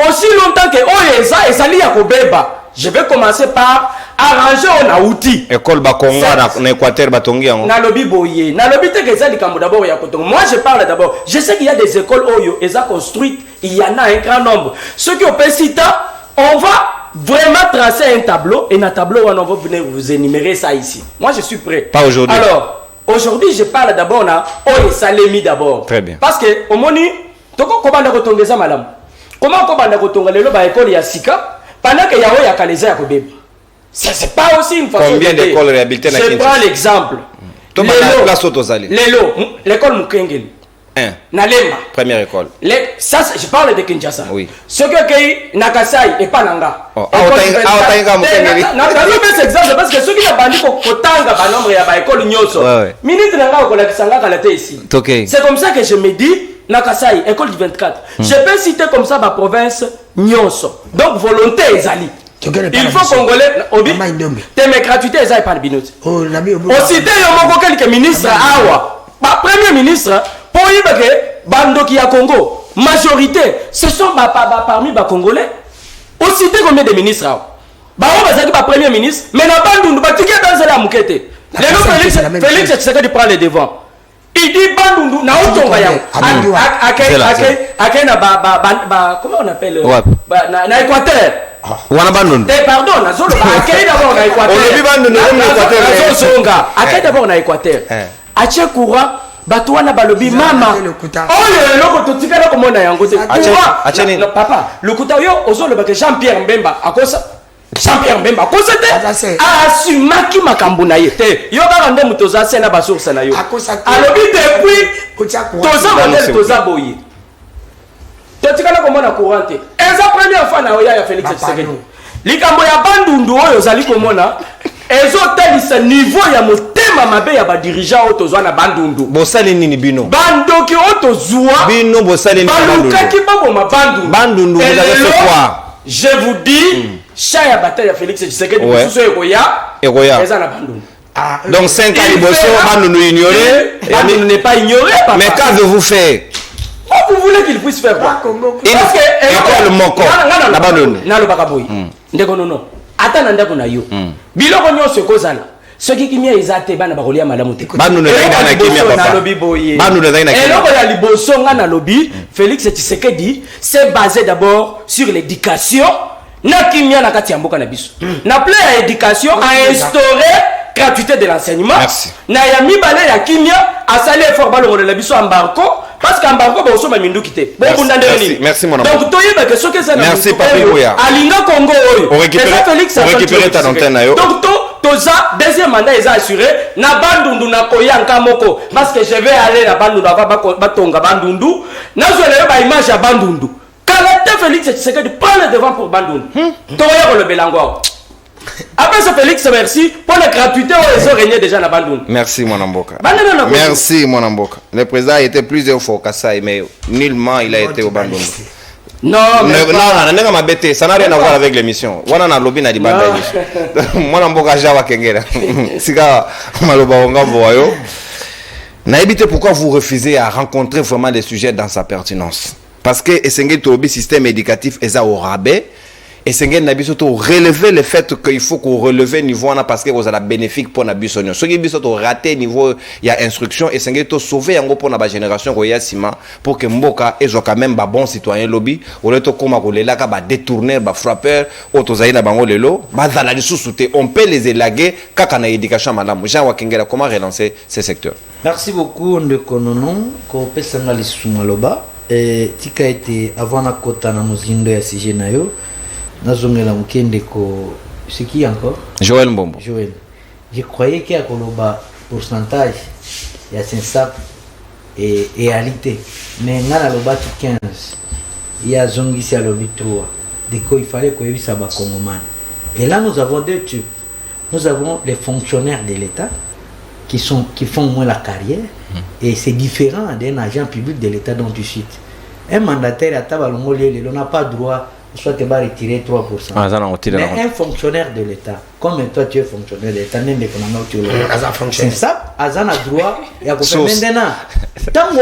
aussi longtemps que Oyeza et Sali Yakobeba, je vais commencer par arranger un outil. École Bakongo en Équateur, Batongi. Nalobi Boye. Nalobi te que ça d'abord Yakotongo. Moi, je parle d'abord. Je sais qu'il y a des écoles Oyo, elles ont construites. Il y en a un grand nombre. Ceux qui ont Pesita, on va vraiment tracer un tableau. Et dans le tableau, on va venir vous énumérer ça ici. Moi, je suis prêt. Pas aujourd'hui. Alors, aujourd'hui, je parle d'abord na Oyo Salemi d'abord. Très bien. Parce que, au moni, comment on va retomber ça, madame? Comment on va retomber l'école Yassika? Pendant que Yahoo Yakaleza Yakobebe. C'est pas aussi une façon. Combien d'écoles réhabilitées? Je prends l'exemple. L'école Mukengeli. Nalemba. Première école. Ça, je parle de Kinshasa. Oui. Ce que Nakasai et Pananga. Non, exemple parce que ceux qui ont bandit Kotanga, par nombre, il y a l'école Nyoso. Ministre Nanga, on a Kisanga Kalate ici. C'est comme ça que je me dis, Nakasai, école du 24. Je peux citer comme ça ma province Nyoso. Donc, volonté Ezali. Il faut Congolais, tes mes gratuités, elles pas de binouti. Aussi, il y a quelques ministres, premier ministre, pour y que Bandoki à Congo, majorité, ce sont parmi les Congolais. Aussi, combien de ministres? Premier ministre, mais n'a pas de ticket dans la mouquette. Félix Tshisekedi prend les devants. Il dit Bandundu, na comment on appelle? Na Équateur. Pardon, na zone d'abord na Équateur. D'abord na Équateur. Ache courant, batouana balobi mama. Oh le loko totika na komona yango te. Papa, le kutayo ozolo ba Jean-Pierre Mbemba akosa. Jean-Pierre Mbemba kosete asumaki makambo na ye te yo ba rande mutoza sena ba source na yo alobi depuis toza modèle toza boye totika na komona courante eza première fois na oya ya Félix Tshisekedi likambo ya bandundu oyo zali komona ezotalisa niveau ya motema mabe ya ba dirigeant otozwa na bandundu bosali nini bino bandoki otozwa bino bosali nini bandundu balukaki baboma bandundu vous avez fait quoi? Je vous dis, Chaya bataille à Félix Tshisekedi, donc 5 ans Bandundu ignoré, Bandundu n'est pas ignoré. Mais qu'avez-vous fait? Vous voulez qu'il puisse faire quoi? Parce que école moko na Bandundu. Na lo bakaboy. Ndeko non. Ata ndako na yo. Biloko nyonso kozala. Ce qui kimia izate bana bakolia malamu te. Bandundu na kimia papa. Bandundu na kimia. Et loko ya liboso nga na lobi, Félix Tshisekedi c'est basé d'abord sur l'éducation. Na kimia na kati ya mboka na biso. Na plan ya éducation a instauré gratuité de l'enseignement. Na ya mibale ya kimia a sali effort balongo de la biso embargo parce qu'embargo ba osoma mindu kité. Bon bundande nini. Merci mon amour. Donc toyeba que ce que ça na. Merci papi Boya. Alinga Congo oyo. On récupère ta antenne na yo. Donc toza deuxième mandat est assuré na bandundu na koyanka moko parce que je vais aller na bandundu batonga bandundu na zo ba image ya bandundu. Kalate Félix Tshisekedi prend le devant pour bandundu. Toya le belango. Après ce Félix, merci pour la gratuité où ils ont régné déjà dans Bandung. Merci mon amboka. Merci mon amboka. Le président a été plusieurs fois au Kassai, mais nullement il a été au Bandung. Non, ça n'a rien à voir avec l'émission. On a lobby na dibanda émission. Mon amboka jawa kengera. Sika maloba ongambo ayo. Na évité pourquoi vous refusez à rencontrer vraiment des sujets dans sa pertinence. Parce que Esengé Tobi système éducatif est au rabais. Et c'est que surtout relever le fait qu'il faut qu'on relève le niveau parce que vous avez bénéfique pour nabi sonyo. Ce qui est surtout raté niveau il y a instruction et c'est que sauver en pour la génération roya sima pour que mboka et quand même ba bon citoyen lobby au lieu de comment ko lelaka ba détourner ba frappeur autozaï na bango lelo ba zala li sous-souté on peut les élaguer kaka na éducation madame Jean Wakengela comment relancer ces secteurs. Merci beaucoup Ndeko Nono ko pesanga li sumaloba et tika été avant na kota na muzindo ya sujet na yo. Nazongela mukende ko c'est qui encore? Joël Mbombo. Joël. Je croyais qu'il y a un pourcentage il y a 500 et réalité mais ngana loba 15 il y a zongisi à lobi 3 de quoi il fallait que ça ba congomani. Et là nous avons deux types. Nous avons les fonctionnaires de l'État qui font moins la carrière et c'est différent d'un agent public de l'État dont tu cites. Un mandataire à Tabalongolé, il n'a pas droit soit tu vas retirer 3%. Mais un fonctionnaire de l'État, comme toi tu es fonctionnaire de l'État, même tu es c'est ça, Azan a droit, il y a maintenant. Tant que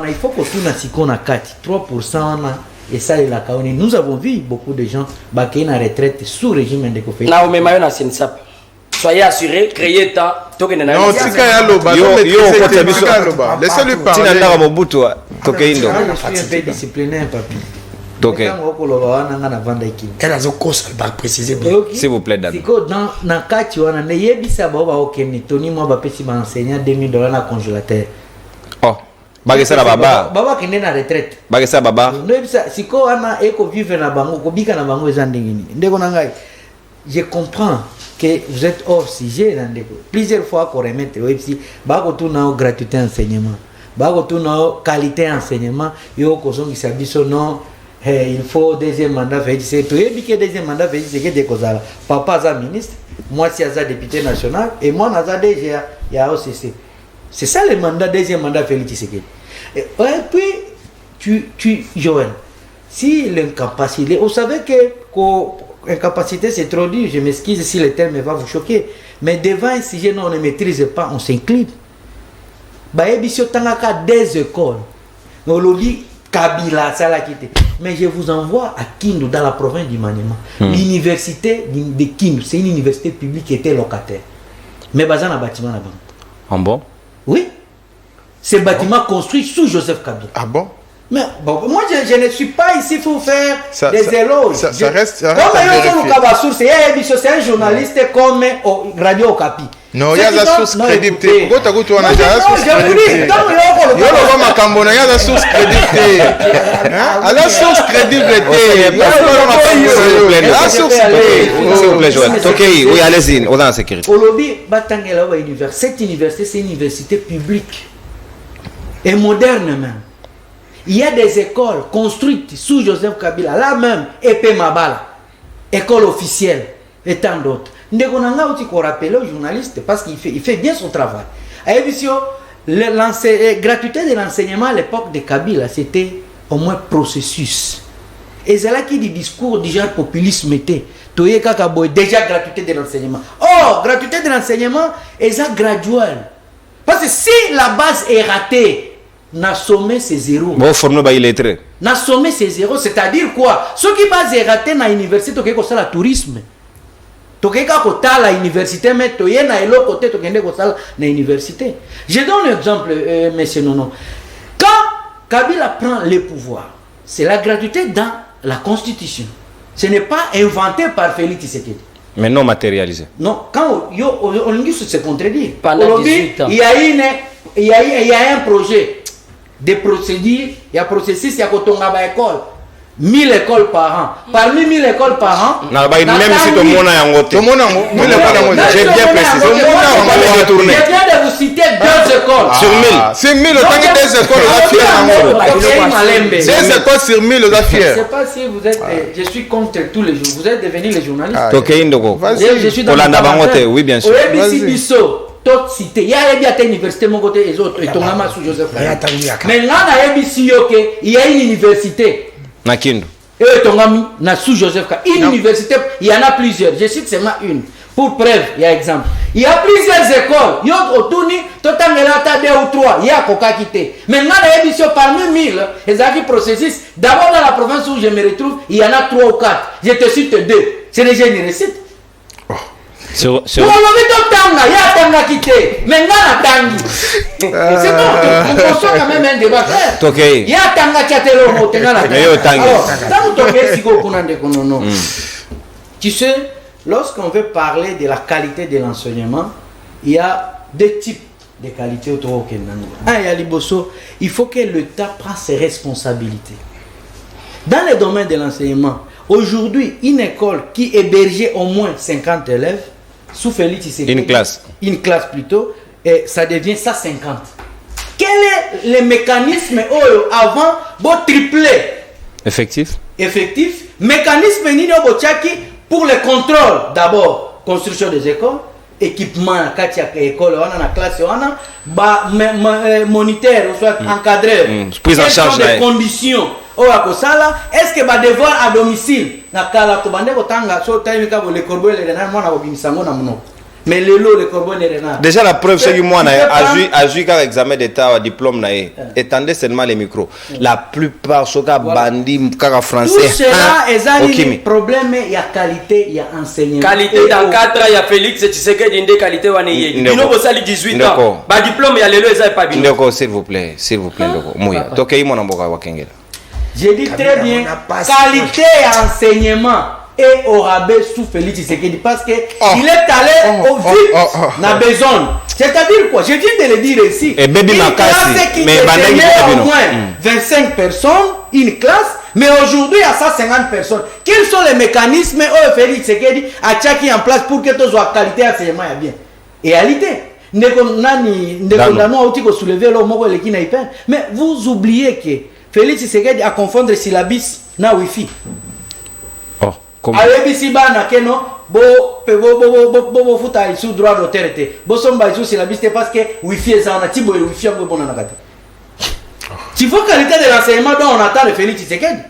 il faut que tu aies 3% et ça il a kaoni. Nous avons vu beaucoup de gens qui sont en retraite sous régime de Kofi. Na omema yo na Sinsap. Soyez assurés, créez ta token na. Non, tika ya loba. Laissez-lui parler. Tina ndaka Mobutu Tokeindo. Je suis un peu discipliné, papi. Toke. S'il vous plaît, Dan. Dans cas tu as ne yebisa ba ba okeni Tony moi ba pesi ba enseignant $2000 na congélateur. Oh. Bagesa la baba. Baba qui est na retraite. Bagesa baba. No yebisa siko ana eko vivre na bango ko bika na bango ezandingini. Ndeko na ngai. Je comprends que vous êtes hors sujet dans ndeko. Plusieurs fois qu'on remettre websi ba ko tout na gratuité enseignement. Ba ko tout na qualité enseignement yo ko zongi sabiso non. Il faut deuxième mandat fait c'est tout et que deuxième mandat fait c'est que des causes là papa est ministre moi si est député national et moi naza DG ya OCC c'est ça le mandat deuxième mandat fait c'est que et puis tu Joël si l'incapacité vous savez que incapacité c'est trop dur je m'excuse si le terme va vous choquer mais devant un sujet non on ne maîtrise pas on s'incline ba ebisio tangaka des écoles no lobby Kabila, ça l'a quitté. Mais je vous envoie à Kindu, dans la province du Maniema. L'université de Kindu, c'est une université publique qui était locataire. Mais basé dans un bâtiment là-bas. En bon? Oui. C'est bâtiment construit sous Joseph Kabila. Ah bon? Mais bon, moi je ne suis pas ici pour faire des éloges. Ça reste à vérifier. C'est un journaliste comme Radio Okapi. Non, il y a la source crédible. Pourquoi tu as la source crédible? Il y a la source crédible. La source crédible. La source crédible. S'il vous plaît, Joël. Ok, oui, allez-y, on est en sécurité. Aujourd'hui, cette université, c'est une université publique et moderne même. Il y a des écoles construites sous Joseph Kabila, là même, Epé Mabala, école officielle, et tant d'autres. Ndekonanga aussi qu'on rappelle aux journalistes parce qu'il fait bien son travail. À l'émission, gratuité de l'enseignement à l'époque de Kabila, c'était au moins processus. Et c'est là qu'il dit discours du genre populisme était. Déjà gratuité de l'enseignement. Oh, gratuité de l'enseignement, et ça graduel. Parce que si la base est ratée, na sommet c'est zéro. Bon, formé par illettré. Na sommet c'est zéro, c'est-à-dire quoi? Ce qui base est raté na université, c'est ça le tourisme. Tokeka kota la université, mais toye na elo côté tokende kota na université. Je donne un exemple, monsieur Nono. Quand Kabila prend le pouvoir, c'est la gratuité dans la Constitution. Ce n'est pas inventé par Félix Tshisekedi. Mais non matérialisé. Non, quand on dit se contredire. Pendant 18 ans. Il y a un projet de procédure, il y a un processus, il y a une école. 1000 écoles par an. Parmi 1000 écoles par an, même si tout le monde a un côté. J'ai bien précisé. Je viens de vous citer 2 écoles. Sur 1000. C'est 1000, autant que des écoles. Des écoles sur 1000, on a fier. Je ne sais pas si vous êtes. Je suis contre tous les jours. Vous êtes devenus les journalistes. Vas-y. Je suis dans le oui, bien sûr. Tot cité. Il y a bien une université, mon côté, les autres. Et ton nom sous Joseph. Mais là, il y a une université. Nakindu. Et ton ami, na sous Joseph. Une université, il y en a plusieurs. Je cite seulement une. Pour preuve, il y a exemple. Il y a plusieurs écoles. Il y a autour, totalement 2 ou 3. Il y a Koka quitté. Maintenant, la émission parmi 1000, les acquis processus. D'abord, dans la province où je me retrouve, il y en a 3 ou 4. Je te cite 2. C'est déjà une récite. Pour le il y a Tanga quitté. Maintenant, la Tangi. C'est bon, on conçoit quand même un débat. Il y a Tanga Tchatelo, tu sais, lorsqu'on veut parler de la qualité de l'enseignement, il y a 2 types de qualité autour au Kenya. Un, il y a Liboso, il faut que l'État prenne ses responsabilités. Dans le domaine de l'enseignement, aujourd'hui, une école qui hébergeait au moins 50 élèves, sous Félix Tshisekedi, une classe plutôt, et ça devient 150. Quel est le mécanisme avant de tripler? Effectif. Mécanisme pour le contrôle d'abord, construction des écoles, équipement, école, classe, moniteur, soit encadreur, prise en charge des conditions. Est-ce que va devoir à domicile? mais lelo le corbeau ne renard. Déjà la preuve c'est que moi a joué car examen d'état diplôme naé. Étendez seulement les micros. La plupart soka bandi car français. Tout cela est un problème, il y a qualité, il y a enseignement. Qualité dans 4 ans, il y a Félix, tu sais que il y a qualité ou n'est. Il y a 18 ans. Ba diplôme il y a lelo ça pas bien. Ndeko s'il vous plaît, ndeko. Mouya. Toke yi mona mboka wakengela. Je dis très bien qualité et enseignement. Et au rabais sous Félix Tshisekedi parce que il est allé au vif n'a besoin. C'est-à-dire quoi? Je viens de le dire ici. Et baby classe qui tenait au moins 25 personnes, une classe, mais aujourd'hui il y a 150 personnes. Quels sont les mécanismes où Félix Tshisekedi a tchaki en place pour que tout soit qualité et enseignement bien? Et réalité. Mais vous oubliez que Félix Tshisekedi a confondre syllabus na wifi. Ayebisi bana keno bo futa isu droit d'auteur te bo somba isu syllabus te parce que wifi ezana tibo wifi ngo bona nakate. Tu vois qualité de l'enseignement dont on attend le Félix Tshisekedi.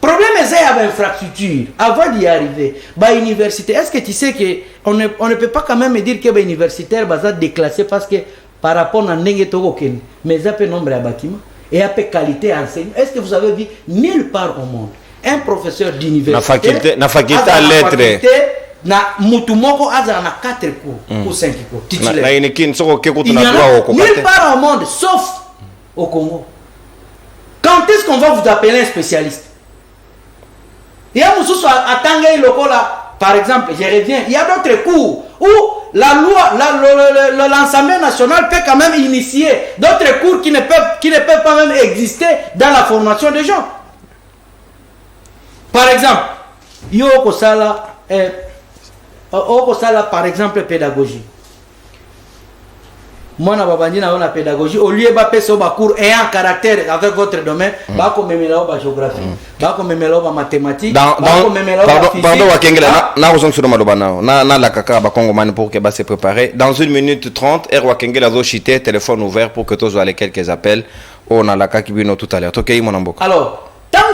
Problème c'est avec infrastructure avant d'y arriver. Ba université, est-ce que tu sais que on ne peut pas quand même dire que ba universitaire basa déclassé parce que par rapport à ndenge toko ken mais ça peut nombre de bâtiments et à peu qualité enseignement. Est-ce que vous avez vu nulle part au monde un professeur d'université na faculté à lettres na mutumoko aza na 4 cours ou 5 cours titulaires. Na inikin soko ke kutu na droit au Congo. Nulle part au monde sauf au Congo. Quand est-ce qu'on va vous appeler un spécialiste? Il y a mususu atanga lokola par exemple, je reviens, il y a d'autres cours où la loi l'Assemblée nationale peut quand même initier d'autres cours qui ne peuvent pas même exister dans la formation des gens. Par exemple, Yoko Sala, par exemple, pédagogie. Moi, je suis en pédagogie. Au lieu de faire un cours ayant un caractère avec votre domaine, je vais la géographie, je vais la mathématiques, pardon, Wakengela, na la kaka ba Congomani pour que ba se préparer. Dans 1 minute 30, Wakengela zo chité, téléphone ouvert pour que tous les quelques appels. On a la kakibino tout à l'heure. Ok, mon amboka. Alors,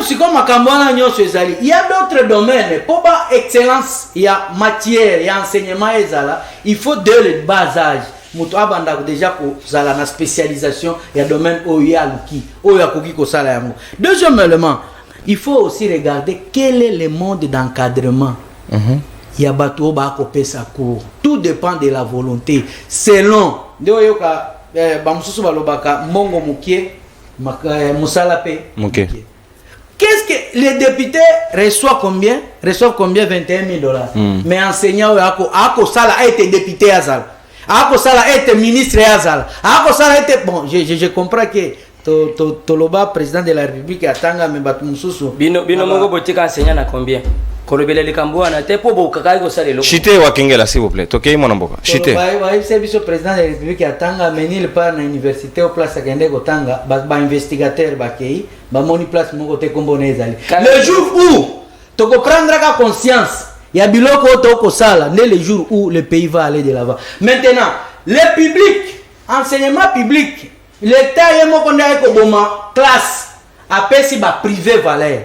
il y a d'autres domaines. Pour la excellence, il y a matière, il y a enseignement, il faut dès le bas âge. Déjà pour la spécialisation, il y a domaine où il y a deuxième élément, il faut aussi regarder quel est le mode d'encadrement. Il y a bateau ba couper sa cour. Tout dépend de la volonté. Selon Mongo Mukie, Moussalape. Qu'est-ce que les députés reçoivent combien? Reçoivent combien? 21 000 $. Mais enseignant Ako Sala a été député Azal. Ako Sala a été ministre Azal. Ako Sala a été bon. Je comprends que Toloba président de la République atanga me batu mususu. Bino mongo botika enseignant à combien? Kolobele le Kamboa na te po bokakai ko sale loko. Chité Wakengela s'il vous plaît. Tokei mon amboka. Chité. Ba service président de la République atanga menil pa na université au place akende ko tanga ba investigateur ba kei ba moni place moko te kombone ezali. Le jour où tu prendras conscience, il y a biloko to sala, né le jour où le pays va aller de l'avant. Maintenant, le public, enseignement public, l'État est moko ndai ko boma classe apesi ba privé valeur.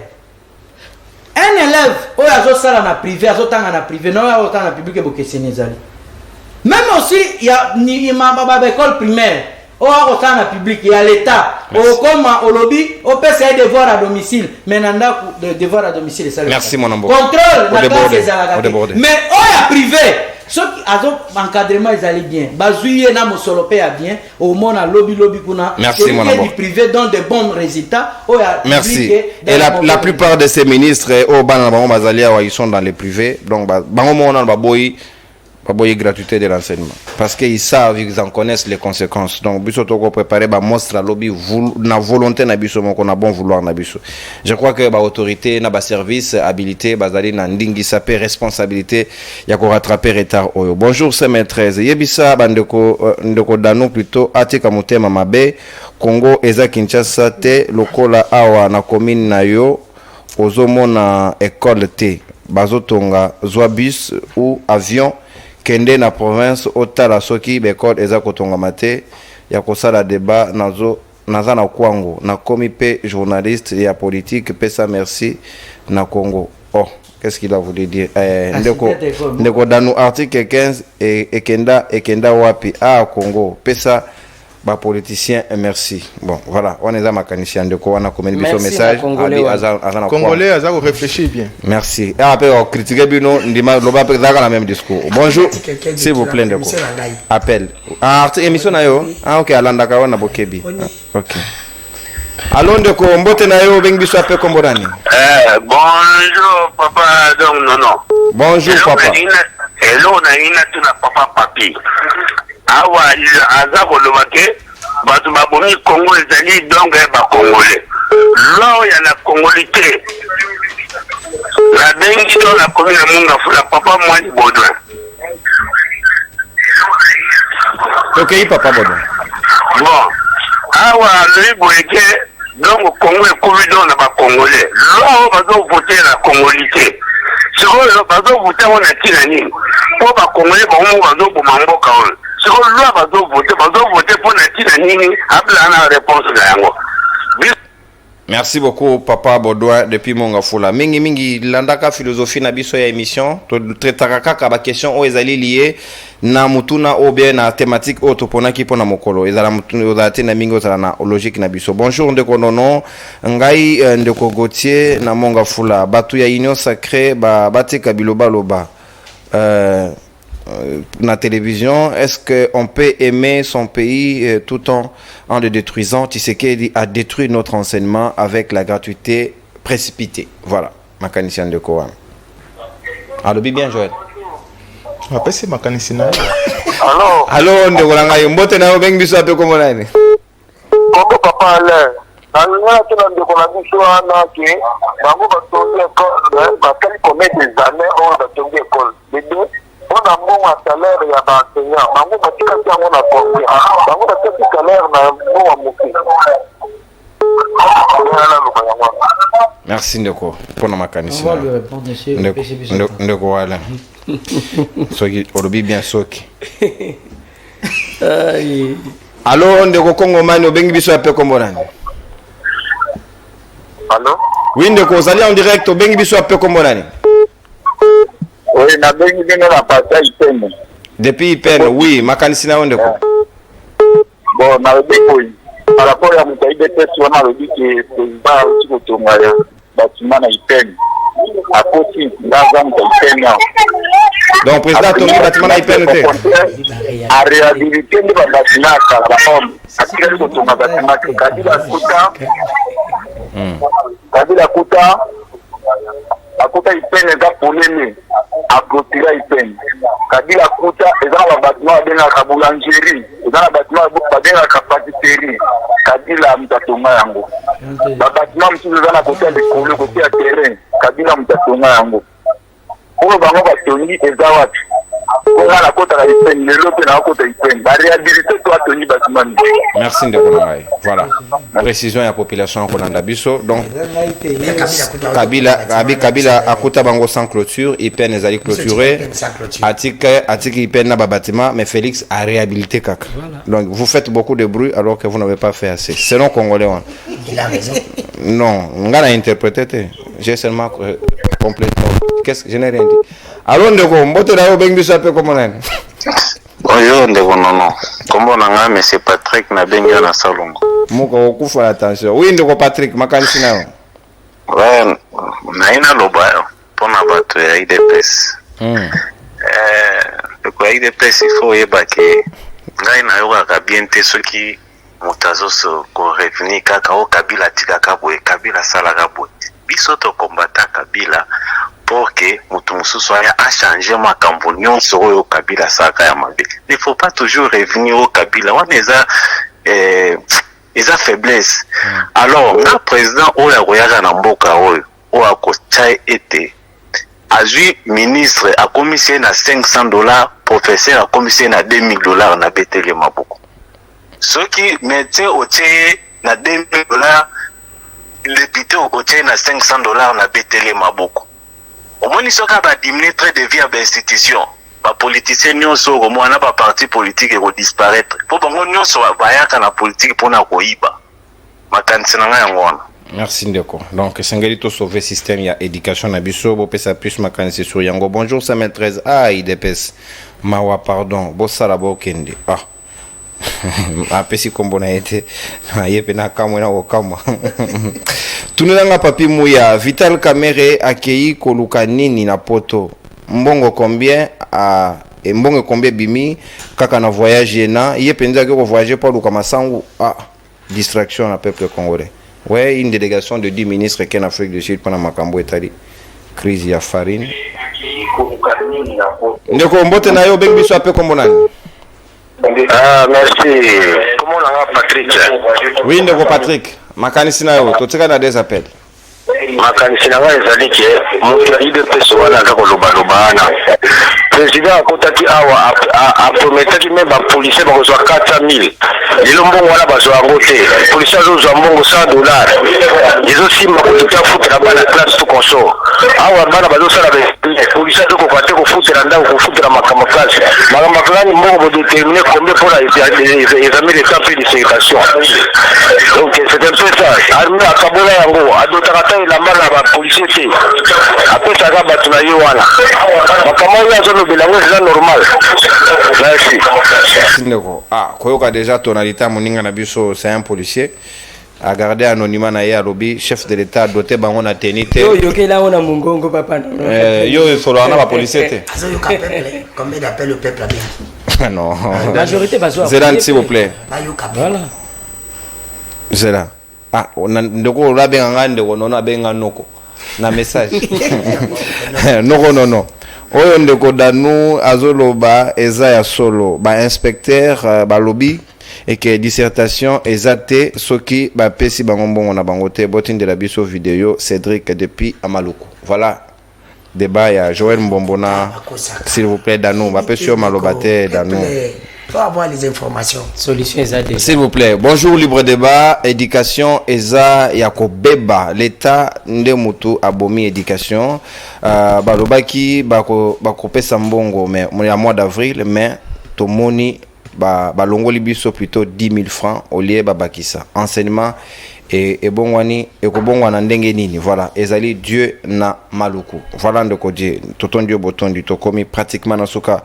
Un élève, ou azo sala na privé, azo tanga na privé, non azo tanga na public et boke sénézali. Même aussi, il y a ni ma école primaire, ou azo tanga na public, il y a l'État. Ou comme au lobby, on peut essayer de voir à domicile, mais nanda de devoir à domicile ça. Merci mon ambo. Contrôle la classe des alagades. Mais ou ya privé, ceux qui azo encadrement ils allaient bien. Bazouye na mosolopé a bien, au monde à lobby kuna. Merci mon ambo. Du privé donne de bons résultats. Merci. Et la plupart de ces ministres au Banabamo Bazalia ils sont dans les privés. Donc bango mona baboyi gratuité de l'enseignement parce qu'ils savent, ils en connaissent les conséquences. Donc biso toko préparer ba monstre à lobby na volonté na biso qu'on a bon vouloir na biso. Je crois que ba autorité na ba service habilité bazali na ndingi sapé responsabilité ya ko rattraper retard oyo. Bonjour c'est maîtresse yebisa bandeko ndeko dano plutôt atika motema mabe Congo eza Kinshasa te lokola awa na commune na yo ozomona école te bazotonga zwa bus ou avion kende na province otala soki bekod eza kotonga mate ya kosala débat naza na kwango na komi pe journaliste ya politique pesa merci na Congo Oh, qu'est-ce qu'il a voulu dire? C'était quoi? Ndeko dans article 15 et Kenda wapi à Congo. Pesa ba politicien merci. Bon, voilà, on est à mécanicien de quoi on a communiqué ce message. Congolais, ça réfléchit bien. Merci. Et après on critique bino ndima loba pe la même discours. Bonjour. S'il vous plaît ndeko. Appel. Ah, émission na yo. Ah OK, alanda ka wana bokebi. OK. Allô ndeko mbote na yo bengi biso ape komborani. Bonjour papa donc non. Bonjour papa. Hello na ina tuna papa papi. Awa aza koloba ke bato babomi Congo ezali donc ba Congolais. Lo ya na Congolité. La bengi dans la commune ya Munga Fula papa moi Baudouin. OK papa Baudouin. Bon. Awa le boyeke donc Congo est couvert dans la Congolais. Lo bazo voter la Congolité. Sikoyo bazo voter on a tinani. Po ba Congolais ba mo bazo bomamboka on. Sikoyo lo bazo voter pour na tinani abla na réponse na yango. Merci beaucoup papa Baudouin depuis Mongafula. Mingi landaka philosophie na biso ya émission to traitaka kaka ba question o ezali lié na mutuna ou bien na thématique auto pona ki pona mokolo ezala mutuna ozate na mingi ozala na logique na biso. Bonjour ndeko nono ngai ndeko Gauthier na Mongafula batu ya union sacrée batika biloba loba na télévision. Est-ce que on peut aimer son pays tout en le détruisant? Tshisekedi a détruit notre enseignement avec la gratuité précipitée. Voilà, mécanicien de Koan. Allo bien Joël. Après c'est mécanicien. Allô ndeko langa mbote na bengi biso ape komo nani. Kongo papa ale. Nanga tuna ndeko na biso ana ke bango batongi école bakali commettre des années on batongi école. Les deux on a bon salaire ya ba enseignant. Bango batika yango na Congo. Bango batika salaire na bon amuki. Merci ndeko pour na mécanicien. On va lui répondre monsieur. Ndeko wala. Soki olobi bien soki. Allô ndeko Congo mani obengi biso ape kombo nani? Allô? Oui ndeko ozali en direct obengi biso ape kombo nani? Oui, na bengi bino na pata Ipene. Depuis Ipene, oui, mécanicien on ndeko. Bon, na lobi koyi. Par rapport à Moutaïde Tessi, on a lobi que président aussi kotonga ya bâtiment na Ipene. A Kosi, ngaza Moutaïde. Donc président tongi bâtiment na Ipene te. A réhabiliter ni bâtiment à Kabahom. A créer kotonga bâtiment Kabila Kuta. Kabila Kuta. Akuta Ipene za poleme aglotira Ipene Kabila Kuta eza na bâtiment benga ka boulangerie eza na bâtiment benga ka pâtisserie Kabila mtatonga yango ba bâtiment msusu eza na côté de Kolo côté ya terrain Kabila mtatonga yango ko bango batongi eza wapi ko na kota la Ipene lelo pe na kota Ipene ba réhabiliter to atongi bâtiment. Merci ndeko ngai. Voilà. Précision ya population kolanda biso. Donc Kabila akuta bango sans clôture, Ipene ezali clôturé. Atika Ipene na ba bâtiment mais Félix a réhabilité kaka. Donc vous faites beaucoup de bruit alors que vous n'avez pas fait assez. Selon Congolais. Il a raison. Non, on a interprété. J'ai seulement complété. Qu'est-ce que je n'ai rien dit. Alors ndeko mbote na yo bengi biso ape komo nani? Oyo ndeko nono. Kombo nanga monsieur Patrick na bengi na Salongo. Moko okufa attention. Oui ndeko Patrick mécanicien na yo. Ouais, na ina loba pona bato ya IDPS. Ko IDPS il faut yebake ngai na yoka ka bien te soki mutazo so ko revenir kaka o Kabila tikaka boye Kabila sala ka boye. Biso to kombata Kabila pour que mutu mususu aya a changer makambo nyonso oyo Kabila saka ya mabe. Il faut pas toujours revenir au Kabila. On eza faiblesse. Alors, na président oyo akoyaka na mboka oyo akotia ete azwi ministre akomisie na $500, professeur akomisie na $2000 na betele maboko. Soki médecin otie na $2000, député otie na $500 na betele maboko. Omoni soka ba diminuer trait de vie à l'institution. Ba politicien nyonso komona ba parti politique eko disparaître. Po bango nyonso bayaka na politique pona koiba. Makanisi na ngai ngona. Merci Ndeko. Donc, Sengeli to sauver système, il y a éducation na biso, bo pesa plus makanisi sur yango. Bonjour, ça 13. Ah, IDPS. Mawa, pardon. Bo sala bo kende. Ah. Apesi kombo na ete. Yepe na kamwe na okamwa. Tunelanga papi muya. Vital Kamere akei koluka nini na poto. Mbongo combien a mbongo combien bimi kaka na voyage yena. Yepe nza ko voyager pour luka masangu. Ah. Distraction na peuple congolais. Ouais, une délégation de 10 ministres qui en Afrique du Sud pendant Makambo Etali. Crise ya farine. Ndeko mbote na yo bengi biso ape kombo nani? Ah, merci. Comment on a Patrick? Oui, ndeko Patrick. Makanisi na yo, totika na des appels. Makanisi na nga ezali ke moto ya IDPS wana aka koloba ana président akotaki awa aprometaki me bapolisier bakozwa 400 000 lelo mbongo wana bazwa yango te polisier azozwa mbongo $100 ezosimba kotuta futela bana classe tout consort awa bana bazosala polisier azokoka te kofutela ndako kofutela makambo classe makambo klani mbongo bodetermine combien mpona examen de temps de ségrégation. Donc c'est un peu ça armée akabola yango adotaka ta elamba na bapolisier te apesaka bato na ye wana makambo oyo azolobela yango eza normal. Merci. Ndeko. Ah, koyoka déjà tonalité moninga na biso c'est un policier a gardé anonymat na ye alobi chef de l'état doté bango na tenite. Yo yokela ona mungongo papa. Yo solo na ba policier te. Azoyoka peuple. Combien d'appels le peuple a bien? Non. La majorité bazo. Zélan s'il vous plaît. Voilà. Zélan. Ah, ndeko la benga ndeko nona benga noko. Na message. Non. Oyo ndeko danu azoloba eza ya solo ba inspecteur ba lobby et que dissertation ezate soki ba pesi bango mbongo na bango te botinde la biso vidéo Cédric depuis Amaluku. Voilà débat ya Joël Mbombona s'il vous plaît danu ba pesi o malobate danu. Faut avoir les informations. Solution ezate. S'il vous plaît. Bonjour libre débat éducation eza ya kobeba l'état nde mutu abomi éducation balobaki bako pesa mbongo mais ya mois d'avril mais tomoni balongoli biso plutôt 10 000 francs au lieu babakisa enseignement et bongwani et kobongwana ndenge nini voilà ezali Dieu na maluku voilà ndeko Dieu totondi botondi tokomi pratiquement na suka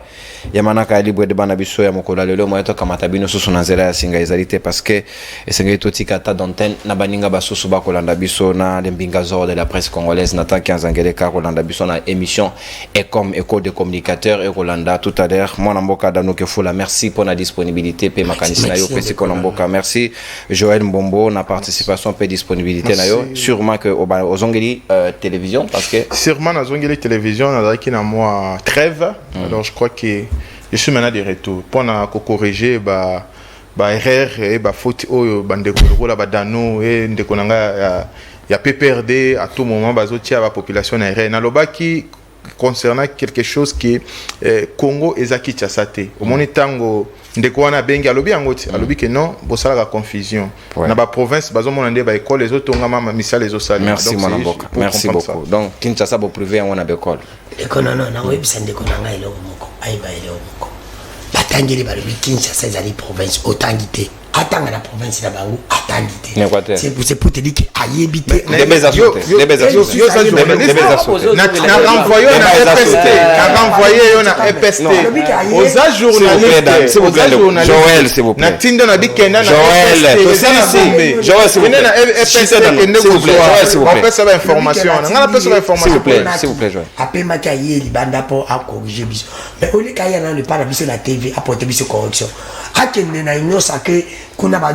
ya manaka libre de bana biso ya mokolo lelo moyeto kamata bino susu na zela ya singa ezalité parce que esengeli totika ta d'antenne na baninga basusu ba kolanda biso na lembinga zor de la presse congolaise na tant qu'anzangele ka kolanda biso na émission et comme école de communicateurs et kolanda tout à l'heure moi na mboka dano ke fula merci pour la disponibilité pe makanisi na yo pe siko na mboka merci Joël Mbombo na participation peu disponibilité na yo sûrement que aux ongeli télévision parce que sûrement na ongeli télévision na qui na moi trêve alors je crois que je suis maintenant de retour pour na corriger ba erreur et ba faute oyo bandeko lokola ba dano et ndeko nanga ya PPRD à tout moment bazotia ba population na erreur na lobaki concernant quelque chose qui Congo ezaki tchasate au moni tango ndeko wana bengi alobi angoti alobi que non bosala la confusion na ba province bazomona nde ba école les autres ngama misala les autres. Merci mon amboka merci beaucoup donc Kinshasa bo privé en wana bekol ndeko non na website ndeko nanga elo moko aiba elo moko batangeli balobi Kinshasa ezali province otangité atanga la province la bango atangité c'est pour te dire que ayebité na renvoyer na EPST na renvoyer na EPST aux journalistes Joël s'il vous plaît na tindo na bikenda na Joël Joël s'il vous plaît on peut savoir information on peut savoir information s'il vous plaît Joël apema kaye libanda pour à corriger biso mais on est kaya na ne pas la biso la TV apporter biso correction akende na inosa que kuna ba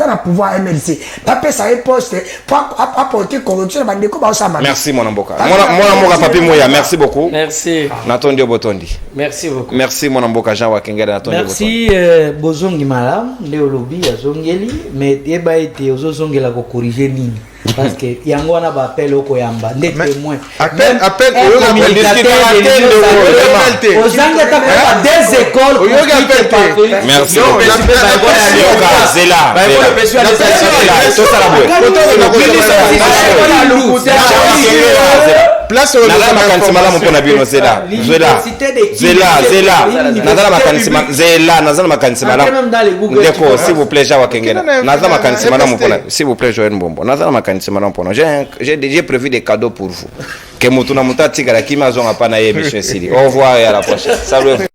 na pouvoir MLC papa ça est poste pour apporter correction bandeko ba osama. Merci mon amboka mon amboka papi moya merci beaucoup merci natondi obotondi merci beaucoup merci mon amboka Jean Wakengela natondi merci bozongi malam leo lobi azongeli mais eba ete ozozongela ko corriger nini parce que yango wana ba appel oko yamba nde témoin appel ozanga ta ko des écoles merci place nazala makanisi malamu mpona bino zela nazala makanisi malamu ndeko s'il vous plaît Jawa Kengena nazala makanisi malamu mpona s'il vous plaît Joël Mbombo nazala makanisi malamu mpona j'ai prévu des cadeaux pour vous que mutu na mutu atikala kima azonga pa na ye monsieur Sili au revoir et à la prochaine salut.